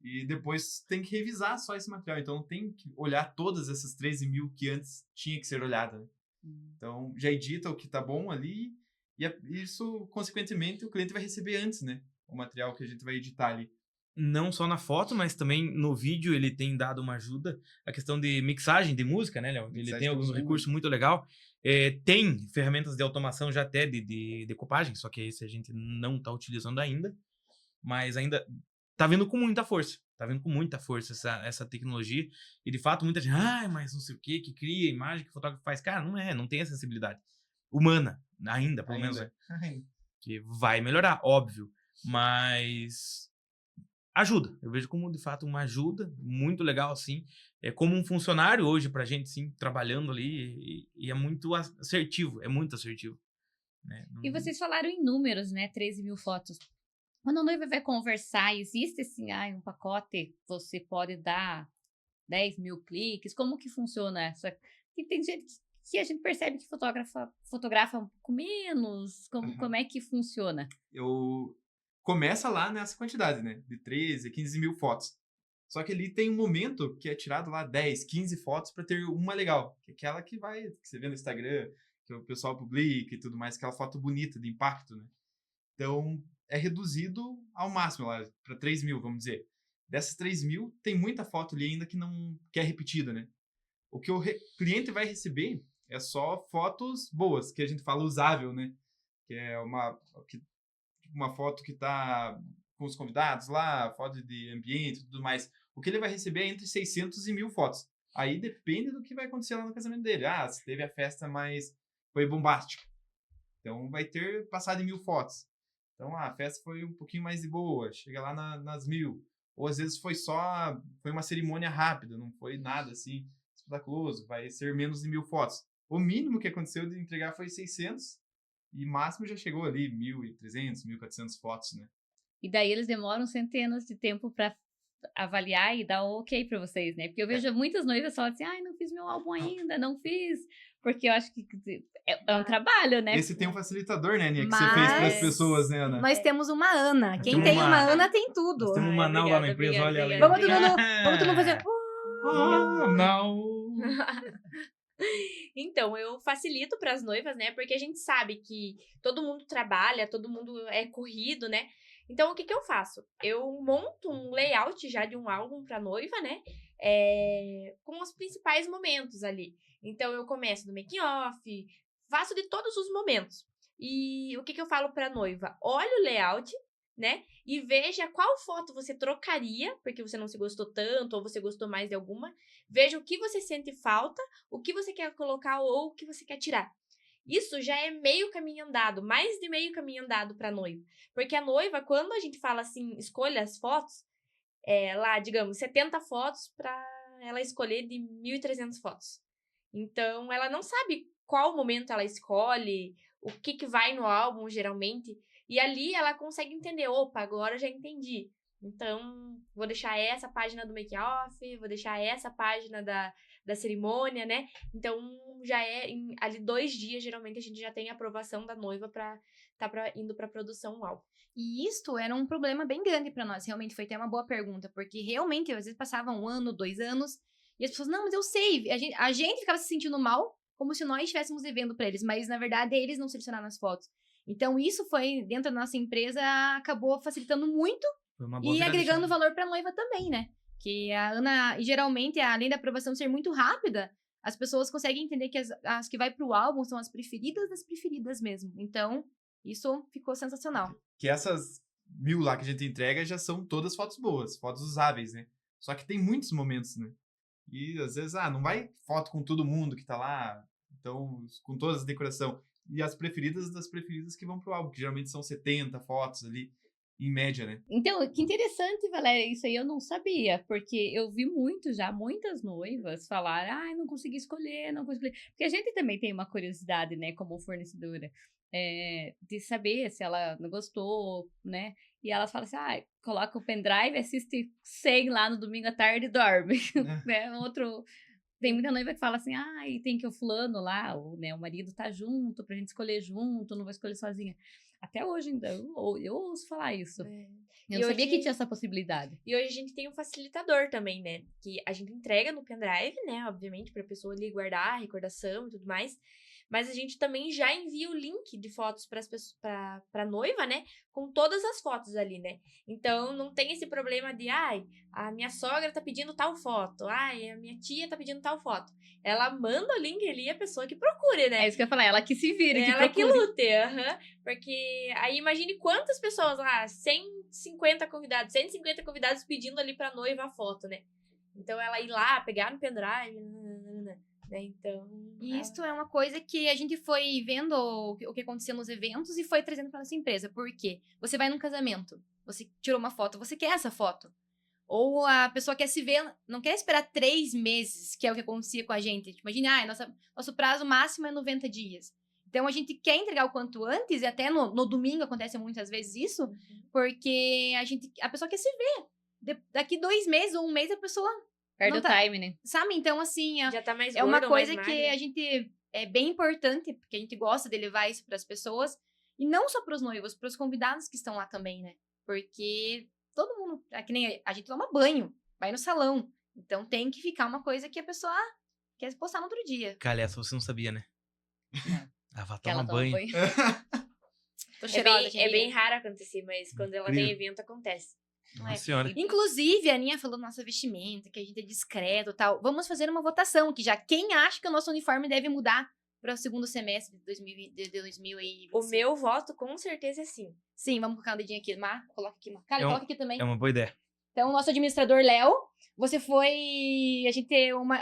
E depois tem que revisar só esse material. Então, tem que olhar todas essas 13 mil que antes tinha que ser olhada, né? Então, já edita o que tá bom ali. E isso, consequentemente, o cliente vai receber antes, né? O material que a gente vai editar ali. Não só na foto, mas também no vídeo ele tem dado uma ajuda. A questão de mixagem de música, né, Léo? Ele Mixagem tem alguns de música. recursos muito legal. Tem ferramentas de automação já até de decupagem, só que esse a gente não tá utilizando ainda. Mas ainda tá vindo com muita força. Tá vindo com muita força essa tecnologia. E de fato, muita gente, mas não sei o que cria imagem, que o fotógrafo faz. Cara, não tem essa sensibilidade humana, ainda, pelo menos. Que vai melhorar, óbvio. Mas ajuda. Eu vejo como, de fato, uma ajuda muito legal, assim. É como um funcionário hoje pra gente, sim, trabalhando ali. E é muito assertivo. É muito assertivo. Né? E vocês falaram em números, né? 13 mil fotos. Quando a noiva vai conversar, existe assim, um pacote, você pode dar 10 mil cliques? Como que funciona essa? E tem gente que a gente percebe que fotografa um pouco menos. Como é que funciona? Começa lá nessa quantidade, né? De 13, 15 mil fotos. Só que ali tem um momento que é tirado lá 10, 15 fotos para ter uma legal. Que é aquela que você vê no Instagram, que o pessoal publica e tudo mais, aquela foto bonita, de impacto, né? Então, é reduzido ao máximo lá, para 3 mil, vamos dizer. Dessas 3 mil, tem muita foto ali ainda que é repetida, né? O que o cliente vai receber é só fotos boas, que a gente fala usável, né? Que é uma foto que tá com os convidados lá, foto de ambiente e tudo mais. O que ele vai receber é entre 600 e 1.000 fotos. Aí depende do que vai acontecer lá no casamento dele. Se teve a festa, mas foi bombástica. Então vai ter passado em 1.000 fotos. Então a festa foi um pouquinho mais de boa, chega lá nas 1.000. Ou às vezes foi uma cerimônia rápida, não foi nada assim espetaculoso, vai ser menos de 1.000 fotos. O mínimo que aconteceu de entregar foi 600 e máximo já chegou ali 1.300, 1.400 fotos, né? E daí eles demoram centenas de tempo pra avaliar e dar o ok pra vocês, né? Porque eu vejo muitas noivas falando assim, ai, não fiz meu álbum ainda, não fiz. Porque eu acho que é um trabalho, né? Esse tem um facilitador, né, Aninha, que você fez para as Mas- pessoas, né, Ana? Nós temos uma Ana. Quem temos tem uma- uma Ana tem tudo. Nós temos um Ai, Manau lá na obrigada, empresa, olha ali. obrigada, Vamos todo mundo fazer. Não. Então, eu facilito para as noivas, né? Porque a gente sabe que todo mundo trabalha, todo mundo é corrido, né? Então, o que eu faço? Eu monto um layout já de um álbum para noiva, né? Com os principais momentos ali. Então, eu começo do making off, faço de todos os momentos. E o que eu falo para noiva? Olha o layout, né? E veja qual foto você trocaria, porque você não se gostou tanto, ou você gostou mais de alguma. Veja o que você sente falta, o que você quer colocar ou o que você quer tirar. Isso já é meio caminho andado, mais de meio caminho andado para noiva. Porque a noiva, quando a gente fala assim, escolha as fotos, lá, digamos, 70 fotos para ela escolher de 1.300 fotos. Então, ela não sabe qual momento ela escolhe, o que vai no álbum, geralmente. E ali ela consegue entender, opa, agora eu já entendi. Então, vou deixar essa página do make-off, vou deixar essa página da cerimônia, né? Então, já ali 2 dias, geralmente, a gente já tem a aprovação da noiva pra indo pra produção o álbum. E isto era um problema bem grande pra nós. Realmente foi até uma boa pergunta, porque realmente, às vezes, passava 1 ano, 2 anos, e as pessoas, não, mas eu sei. A gente ficava se sentindo mal, como se nós estivéssemos devendo pra eles, mas, na verdade, eles não selecionaram as fotos. Então, isso foi, dentro da nossa empresa, acabou facilitando muito Foi uma boa e virada de agregando chave. valor pra noiva também, né? Que a Ana, e geralmente, além da aprovação ser muito rápida, as pessoas conseguem entender que as que vai pro álbum são as preferidas das preferidas mesmo. Então, isso ficou sensacional. Que essas 1.000 lá que a gente entrega já são todas fotos boas, fotos usáveis, né? Só que tem muitos momentos, né? E às vezes, não vai foto com todo mundo que tá lá, então, com todas as decoração. E as preferidas das preferidas que vão pro álbum, que geralmente são 70 fotos ali, em média, né? Então, que interessante, Valéria, isso aí eu não sabia, porque eu vi muitas noivas falar, ai, não consegui escolher, não consegui escolher. Porque a gente também tem uma curiosidade, né, como fornecedora, de saber se ela não gostou, né? E elas falam assim, coloca o pendrive, assiste 100 lá no domingo à tarde e dorme, né? Tem muita noiva que fala assim, e tem que o fulano lá, né, o marido tá junto, pra gente escolher junto, não vou escolher sozinha. Até hoje ainda, eu ouço falar isso. Eu E não sabia hoje- que tinha essa possibilidade. E hoje a gente tem um facilitador também, né? Que a gente entrega no pendrive, né? Obviamente, pra pessoa ali guardar, recordação e tudo mais. Mas a gente também já envia o link de fotos pra noiva, né? Com todas as fotos ali, né? Então, não tem esse problema de, a minha sogra tá pedindo tal foto. A minha tia tá pedindo tal foto. Ela manda o link ali e a pessoa que procure, né? É isso que eu ia falar, ela que se vira, que Ela que procure. lute, porque aí imagine quantas pessoas lá, 150 convidados pedindo ali pra noiva a foto, né? Então ela ir lá, pegar no pendrive, né? Então. E isto é uma coisa que a gente foi vendo o que acontecia nos eventos e foi trazendo pra nossa empresa. Por quê? Você vai num casamento, você tirou uma foto, você quer essa foto. Ou a pessoa quer se ver, não quer esperar 3 meses, que é o que acontecia com a gente. Imagina, nosso prazo máximo é 90 dias. Então, a gente quer entregar o quanto antes, e até no domingo acontece muitas vezes isso, porque a pessoa quer se ver. Daqui 2 meses ou 1 mês, a pessoa, Perde não o tá. time, né? sabe? Então, assim, Já tá mais é uma gorda ou mais coisa que magra. a gente é bem importante, porque a gente gosta de levar isso para as pessoas, e não só para os noivos, para os convidados que estão lá também, né? Porque todo mundo, é que nem a gente toma banho, vai no salão, então tem que ficar uma coisa que a pessoa quer postar no outro dia. Calha, essa você não sabia, né? Ah, vá Que ela tomar banho. Tô É cheirosa, bem, gente. bem raro acontecer, mas quando ela tem Incrível. evento, acontece. Nossa senhora. Inclusive, a Aninha falou da nossa vestimenta, que a gente é discreto e tal. Vamos fazer uma votação, que já quem acha que o nosso uniforme deve mudar para o segundo semestre de 2020. O meu voto, com certeza, é sim. Sim, vamos colocar o dedinho aqui. Coloca aqui. Cara, É um- coloca aqui também. É uma boa ideia. Então, o nosso administrador, Léo, você foi... A gente,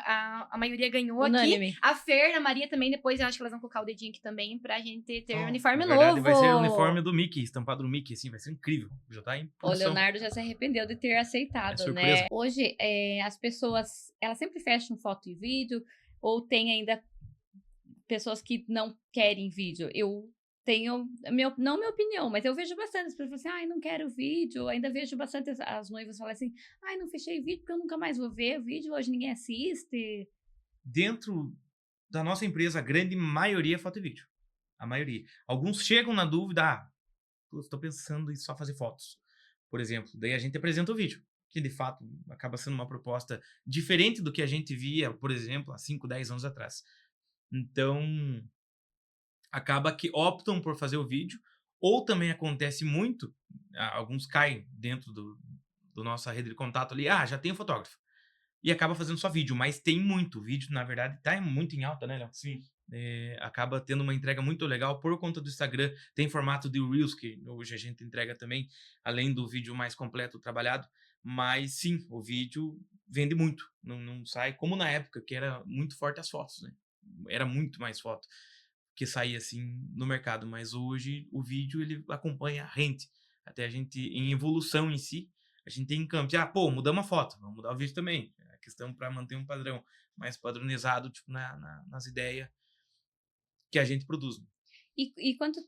a maioria ganhou aqui. Unânime. A Fer, a Maria também, depois eu acho que elas vão colocar o dedinho aqui também pra gente ter Oh, uniforme Na verdade, novo. vai ser o uniforme do Mickey, estampado no Mickey, assim, vai ser incrível. Já tá em O produção. Leonardo já se arrependeu de ter aceitado, É surpresa. né? Hoje, as pessoas, elas sempre fecham foto e vídeo, ou tem ainda pessoas que não querem vídeo. Eu tenho, não minha opinião, mas eu vejo bastante as pessoas falam assim, ai, não quero vídeo, ainda vejo bastante as noivas falam assim, ai, não fechei vídeo porque eu nunca mais vou ver vídeo, hoje ninguém assiste. Dentro da nossa empresa, a grande maioria é foto e vídeo. A maioria. Alguns chegam na dúvida, estou pensando em só fazer fotos, por exemplo. Daí a gente apresenta o vídeo, que de fato acaba sendo uma proposta diferente do que a gente via, por exemplo, há 5, 10 anos atrás. Então, acaba que optam por fazer o vídeo, ou também acontece muito, alguns caem dentro do nossa rede de contato ali, já tem fotógrafo, e acaba fazendo só vídeo, mas tem muito vídeo, na verdade, tá muito em alta, né, Léo? Sim. Acaba tendo uma entrega muito legal por conta do Instagram, tem formato de Reels, que hoje a gente entrega também, além do vídeo mais completo, trabalhado, mas sim, o vídeo vende muito, não sai, como na época, que era muito forte as fotos, né? Era muito mais foto que saía assim no mercado, mas hoje o vídeo ele acompanha a gente, até a gente em evolução em si, a gente tem em campo, mudamos a foto, vamos mudar o vídeo também, é a questão para manter um padrão mais padronizado, tipo, nas ideias que a gente produz. E quanto,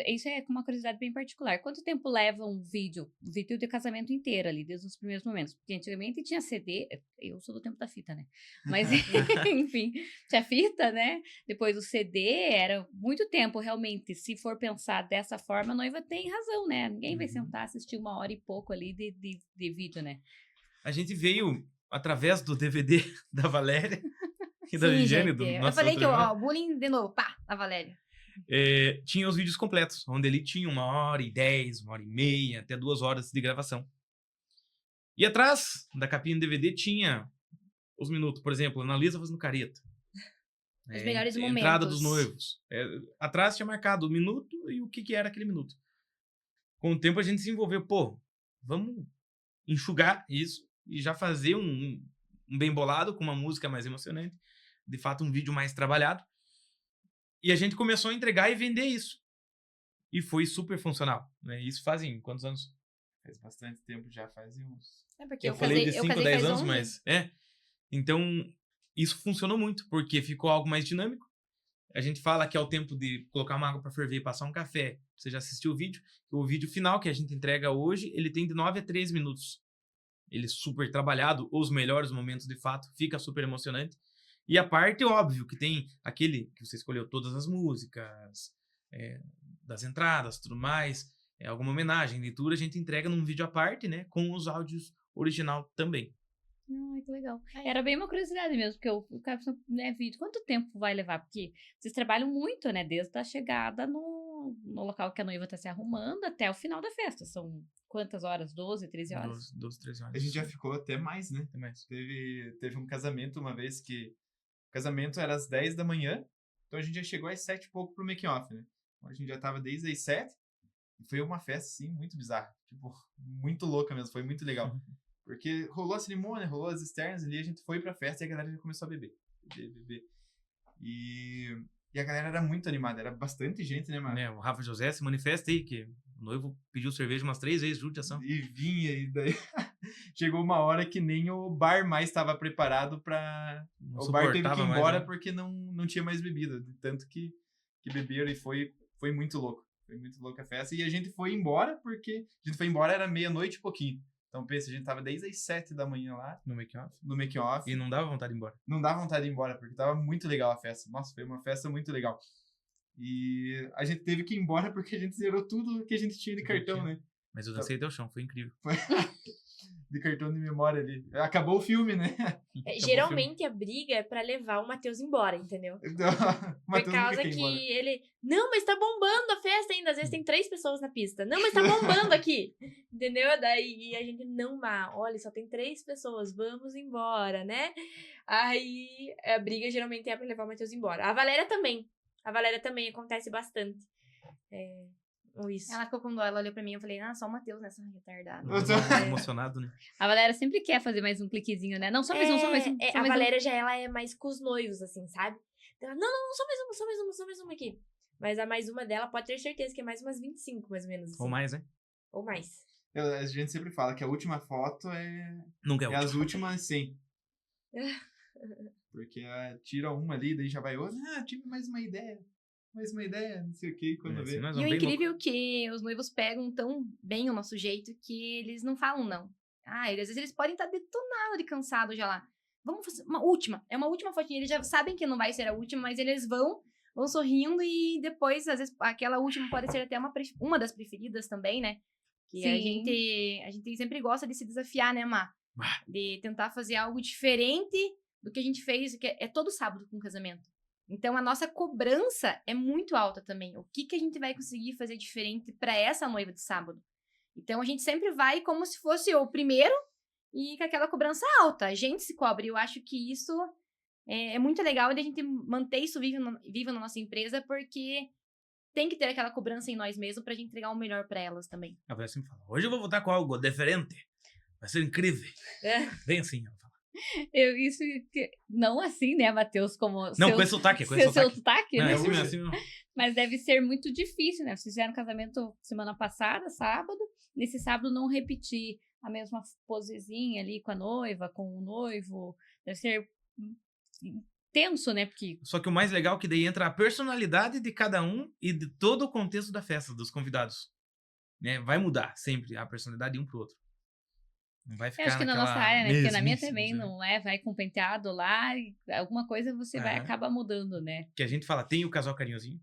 isso é uma curiosidade bem particular, quanto tempo leva um vídeo de casamento inteiro ali, desde os primeiros momentos? Porque antigamente tinha CD, eu sou do tempo da fita, né? Mas, enfim, tinha fita, né? Depois o CD, era muito tempo, realmente, se for pensar dessa forma, a noiva tem razão, né? Ninguém vai sentar assistir 1 hora e pouco ali de vídeo, né? A gente veio através do DVD da Valéria e da Sim, Ligiane, gente, do eu nosso falei outro que, irmão. bullying de novo, pá, na Valéria. Tinha os vídeos completos, onde ele tinha 1h10, 1h30, até 2 horas de gravação. E atrás da capinha do DVD tinha os minutos, por exemplo, Ana Lisa fazendo careta. Os melhores Entrada dos momentos. noivos. Atrás tinha marcado o minuto e o que era aquele minuto. Com o tempo a gente se envolveu, vamos enxugar isso e já fazer um bem bolado com uma música mais emocionante, de fato um vídeo mais trabalhado. E a gente começou a entregar e vender isso. E foi super funcional, né? Isso fazem quantos anos? Faz bastante tempo já, faz uns... É porque Eu falei de eu 5, casei 10 faz anos, 11. mas... Então, isso funcionou muito, porque ficou algo mais dinâmico. A gente fala que é o tempo de colocar uma água para ferver e passar um café. Você já assistiu o vídeo? O vídeo final que a gente entrega hoje, ele tem de 9 a 13 minutos. Ele é super trabalhado, os melhores momentos de fato, fica super emocionante. E a parte, óbvio, que tem aquele que você escolheu todas as músicas, das entradas, tudo mais, alguma homenagem, leitura, a gente entrega num vídeo à parte, né, com os áudios original também. Ai, que legal. Era bem uma curiosidade mesmo, porque o cara pensou, né, vídeo, quanto tempo vai levar? Porque vocês trabalham muito, né, desde a chegada no local que a noiva tá se arrumando até o final da festa. São quantas horas? 12, 13 horas? 12, 13 horas. A gente já ficou até mais, né? Até mais. Teve um casamento uma vez que... O casamento era às 10 da manhã, então a gente já chegou às 7 e pouco pro making-off, né? Então a gente já tava desde as 7, e foi uma festa, assim, muito bizarra. Tipo, muito louca mesmo, foi muito legal. Porque rolou a cerimônia, rolou as externas ali, a gente foi pra festa e a galera já começou a beber. E a galera era muito animada, era bastante gente, né, mano? O Rafa José se manifesta aí, que o noivo pediu cerveja umas 3 vezes, judiação. E vinha, e daí chegou uma hora que nem o bar mais estava preparado pra... O bar teve que ir embora porque não tinha mais bebida, de tanto que beberam, e foi muito louco. Foi muito louca a festa. E a gente foi embora porque... A gente foi embora, era meia-noite e pouquinho. Então, pensa, a gente tava desde as 7 da manhã lá. No make-off. No make-off. E não dava vontade de ir embora. Não dava vontade de ir embora, porque tava muito legal a festa. Nossa, foi uma festa muito legal. E a gente teve que ir embora porque a gente zerou tudo que a gente tinha de cartão, né? Mas eu dancei até o chão, foi incrível. De cartão de memória ali. Acabou o filme, né? Geralmente a briga é pra levar o Matheus embora, entendeu? Por causa que ele... Não, mas tá bombando a festa ainda. Às vezes tem 3 pessoas na pista. Não, mas tá bombando aqui. Entendeu? Daí a gente, não, olha, só tem 3 pessoas. Vamos embora, né? Aí a briga geralmente é pra levar o Matheus embora. A Valéria também. Acontece bastante. Isso. Ela ficou com dó, ela olhou pra mim e eu falei, só o Matheus nessa retardada. Emocionado, né? A Valéria sempre quer fazer mais um cliquezinho, né? Não, só mais um, só mais um. A Valéria já ela é mais com os noivos, assim, sabe? Ela, não, só mais uma aqui. Mas a mais uma dela pode ter certeza que é mais umas 25, mais ou menos. Assim. Ou mais, né? Ou mais. A gente sempre fala que a última foto Nunca é a última. as últimas, sim. Porque tira uma ali, daí já vai outra. Tive mais uma ideia. mais uma ideia, não sei o que, quando Assim, vê. nós E o vamos bem louco. incrível é que os noivos pegam tão bem o nosso jeito que eles não falam não. Às vezes eles podem estar detonados de cansado já lá. Vamos fazer uma última. É uma última fotinha. Eles já sabem que não vai ser a última, mas eles vão sorrindo e depois, às vezes, aquela última pode ser até uma das preferidas também, né? Que a gente sempre gosta de se desafiar, né, Má? De tentar fazer algo diferente do que a gente fez, que é todo sábado com casamento. Então, a nossa cobrança é muito alta também. O que a gente vai conseguir fazer diferente para essa noiva de sábado? Então, a gente sempre vai como se fosse o primeiro e com aquela cobrança alta. A gente se cobra. E eu acho que isso é muito legal de a gente manter isso vivo na nossa empresa, porque tem que ter aquela cobrança em nós mesmos pra gente entregar o melhor pra elas também. A mulher sempre fala, hoje eu vou voltar com algo diferente. Vai ser incrível. Bem assim, ela fala. Não assim, né, Matheus, como Não, com esse sotaque, com esse seu sotaque. sotaque, Não, né? é assim mesmo, assim mesmo. Mas deve ser muito difícil, né? Vocês fizeram casamento semana passada, sábado. Nesse sábado não repetir a mesma posezinha ali com a noiva, com o noivo. Deve ser tenso, né? Porque Só que o mais legal é que daí entra a personalidade de cada um e de todo o contexto da festa, dos convidados. Né? Vai mudar sempre a personalidade de um pro outro. Não vai ficar eu acho que na naquela nossa área, né? Porque na minha mesmice, também vamos dizer. não é, vai com penteado lá e alguma coisa você vai Aham. acabar mudando, né? Que a gente fala, tem o casal carinhosinho,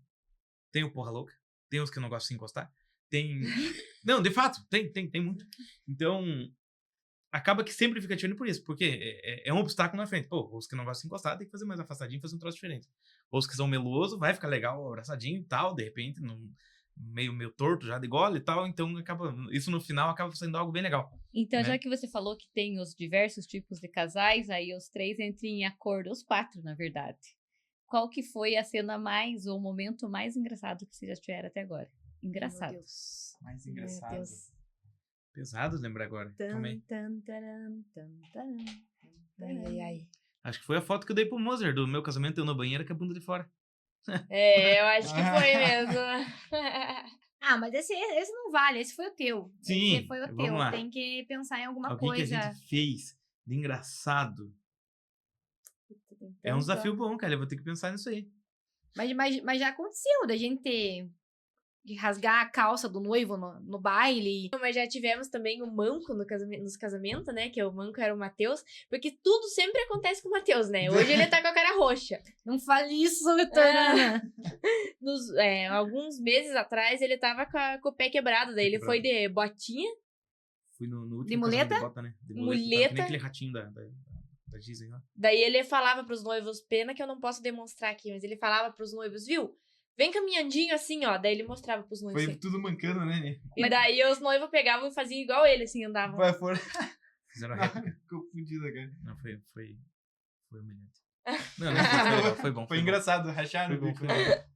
tem o porra louca, tem os que não gostam de se encostar, tem... Não, de fato, tem muito. Então, acaba que sempre fica tirando por isso, porque é um obstáculo na frente. Pô, os que não gostam de se encostar, tem que fazer mais afastadinho, fazer um troço diferente. Os que são melosos, vai ficar legal, abraçadinho e tal, de repente, meio torto já de gole e tal, então isso no final acaba sendo algo bem legal. Então, Né? já que você falou que tem os diversos tipos de casais, aí os 3 entram em acordo, os 4, na verdade. Qual que foi a cena mais, ou o momento mais engraçado que vocês já tiveram até agora? Engraçado. Meu Deus. Mais Meu engraçado. Deus. Pesado lembrar agora. Calma aí. Ai. Acho que foi a foto que eu dei pro Moser do meu casamento, eu no banheiro com a bunda de fora. Eu acho que foi mesmo. Mas esse não vale, esse foi o teu. Sim, Esse foi o vamos teu. lá. Tem que pensar em alguma Alguém coisa. que a gente fez de engraçado. É um desafio bom, cara. Eu vou ter que pensar nisso aí. Mas já aconteceu da gente de rasgar a calça do noivo no baile. Mas já tivemos também o manco nos casamentos, né? Que o manco era o Matheus. Porque tudo sempre acontece com o Matheus, né? Hoje ele tá com a cara roxa. Não fale isso, Vitorana. Alguns meses atrás ele tava com o pé quebrado. Daí ele foi de botinha. Fui no último De casamento muleta? de bota, né? De Muleta. Tava que nem aquele ratinho da Disney lá. Daí ele falava pros noivos, pena que eu não posso demonstrar aqui, mas ele falava pros noivos, viu? Vem caminhandinho assim, ó. Daí ele mostrava pros noivos. Foi Assim. tudo mancando, né? E daí os noivos pegavam e faziam igual ele, assim, andavam. Vai fora. Fizeram a réplica. Ficou fodida, cara. Não, foi humilhante. Não, foi legal, foi bom. Foi bom. engraçado, racharam Foi o bom, bico. foi bom.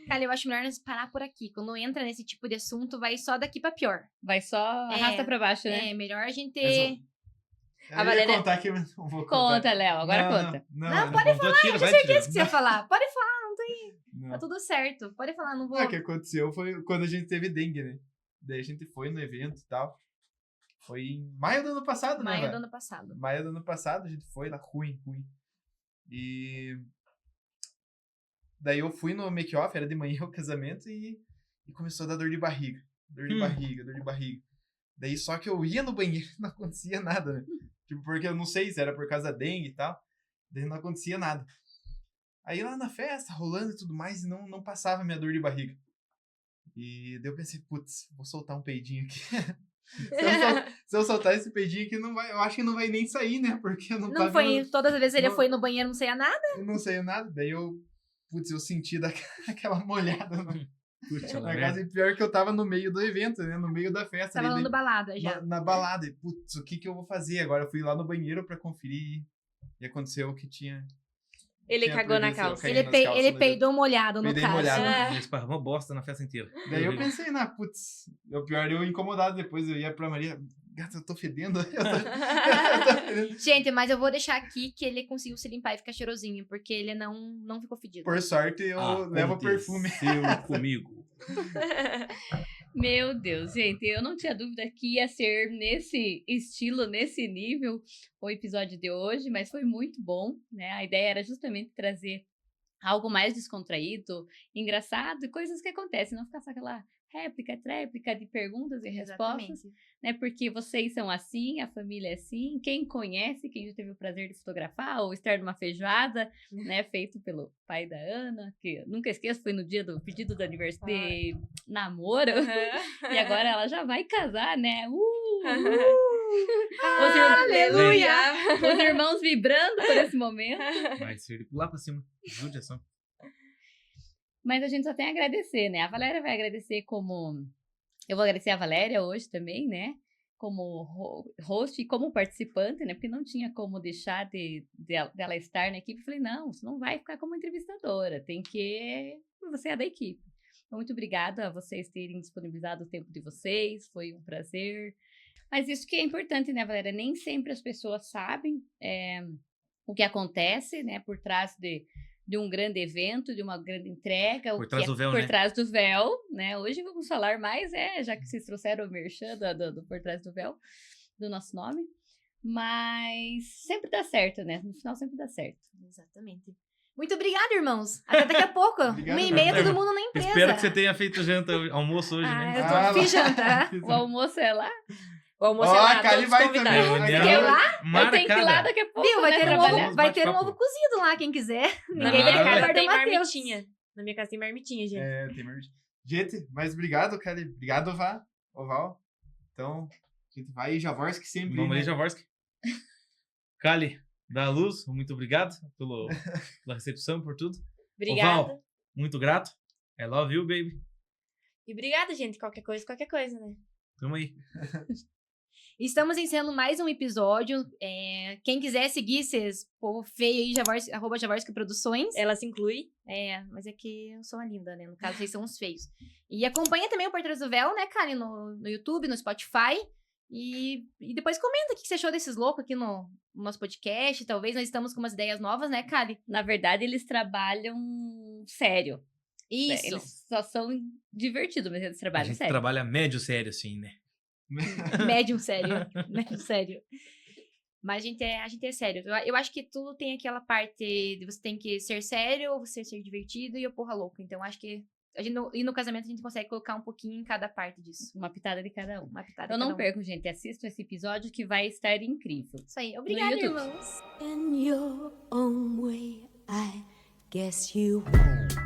Cara, eu acho melhor nós parar por aqui. Quando entra nesse tipo de assunto, vai só daqui pra pior. Vai só arrasta pra baixo, né? É melhor a gente... Eu Valéria- ia contar aqui, mas não vou contar. Conta, Léo, agora conta. Não, pode Contou, tira, vai, Esqueci tira. o que você ia falar. Pode falar, não tem... não. Tá tudo certo. Pode falar, não vou... Não, o que aconteceu foi quando a gente teve dengue, né? Daí a gente foi no evento e tal. Foi em maio do ano passado, né? Maio do velho? ano passado. Maio do ano passado, a gente foi lá, ruim. E daí eu fui no make-off, era de manhã o casamento, e começou a dar dor de barriga. Dor de barriga. Daí só que eu ia no banheiro e não acontecia nada, né? Tipo, porque eu não sei se era por causa da dengue e tal. Daí não acontecia nada. Aí lá na festa, rolando e tudo mais, e não passava minha dor de barriga. E daí eu pensei, putz, vou soltar um peidinho aqui. Se eu soltar esse peidinho aqui, não vai, eu acho que não vai nem sair, né? Porque eu não Não tá foi... vendo- Todas as vezes ele não- foi no banheiro, não saía nada. eu não sei nada. Daí eu senti aquela molhada Putz, na merda. casa. E pior que eu tava no meio do evento, né? No meio da festa. Tava ali, rolando balada já. na balada. E, putz, o que eu vou fazer? Agora eu fui lá no banheiro pra conferir e aconteceu o que tinha. Ele Tinha cagou na previsto, eu calça. caí Ele, nas pe- calças, ele né? peidou molhado, no Peidei caso. molhado. Ah. Ele esparramou bosta na festa inteira. Daí eu pensei, putz, o pior eu incomodado depois. Eu ia pra Maria, gata, eu tô fedendo. Eu tô fedendo. Gente, mas eu vou deixar aqui que ele conseguiu se limpar e ficar cheirosinho, porque ele não ficou fedido. Por sorte, eu levo perfume. Aconteceu comigo. Meu Deus, gente, eu não tinha dúvida que ia ser nesse estilo, nesse nível, o episódio de hoje, mas foi muito bom, né? A ideia era justamente trazer algo mais descontraído, engraçado e coisas que acontecem. Não ficar só aquela tréplica de perguntas e respostas, né? Porque vocês são assim, a família é assim. Quem conhece, quem já teve o prazer de fotografar ou estar numa feijoada, né? Feito pelo pai da Ana, que eu nunca esqueço, foi no dia do pedido do aniversário de namoro. E agora ela já vai casar, né? Aleluia! Os irmãos vibrando por esse momento. Vai circular pra cima. Judiação. Mas a gente só tem a agradecer, né? A Valéria vai agradecer como... Eu vou agradecer a Valéria hoje também, né? Como host e como participante, né? Porque não tinha como deixar dela estar na equipe. Eu falei, não, você não vai ficar como entrevistadora. Tem que... Você é da equipe. Então, muito obrigada a vocês terem disponibilizado o tempo de vocês. Foi um prazer. Mas isso que é importante, né, Valéria? Nem sempre as pessoas sabem o que acontece, né? Por trás de um grande evento, de uma grande entrega. Por trás do véu, por né? trás do véu, né? Hoje vamos falar mais, já que vocês trouxeram o merchan do Por Trás do Véu, do nosso nome. Mas sempre dá certo, né? No final sempre dá certo. Exatamente. Muito obrigada, irmãos. Até daqui a pouco. Obrigado, 1h30, Valéria. todo mundo na empresa. Espero que você tenha feito almoço hoje, Ah, né? eu fiz janta. O almoço é lá. O almoço Ó, é lá, a Kali todos vai convidados. também. Reunião Fiquei lá, eu tenho que ir lá marcada. daqui a pouco, Viu? Vai né, ter, trabalhar. vai ter um Bate-papo. ovo cozido lá, quem quiser. Ninguém Ah, vai é. ficar Tem guardando o Matheus. marmitinha. Na minha casa tem marmitinha, gente. Tem marmitinha. Gente, mas obrigado, Kali. Obrigado, Val. Então, a gente vai e Javorski sempre. Vamos né? ali, Javorski. Kali, da Luz, muito obrigado pela recepção, por tudo. Obrigada. Val, muito grato. I love you, baby. E obrigada, gente. Qualquer coisa, né? Tamo aí. Estamos encerrando mais um episódio. Quem quiser seguir esses povo feio aí, @Javorski Produções. Ela se inclui. Mas é que eu sou a linda, né? No caso, vocês são os feios. E acompanha também o Por Trás do Véu, né, Kali? No YouTube, no Spotify. E depois comenta o que você achou desses loucos aqui no nosso podcast. Talvez nós estamos com umas ideias novas, né, Kali? Na verdade, eles trabalham sério. Né? Isso. Eles só são divertidos, mas eles A trabalham gente sério. trabalha médio sério, assim, né? Médium sério. Médium sério. Mas a gente é sério. Eu acho que tudo tem aquela parte de você tem que ser sério, ou você ser divertido e eu porra louca. Então acho que e no casamento a gente consegue colocar um pouquinho em cada parte disso. Uma pitada de cada um. Uma pitada Então de não cada um. percam, gente. Assistam esse episódio que vai estar incrível. Isso aí. Obrigada, YouTube. irmãos. In your own way, I guess you won't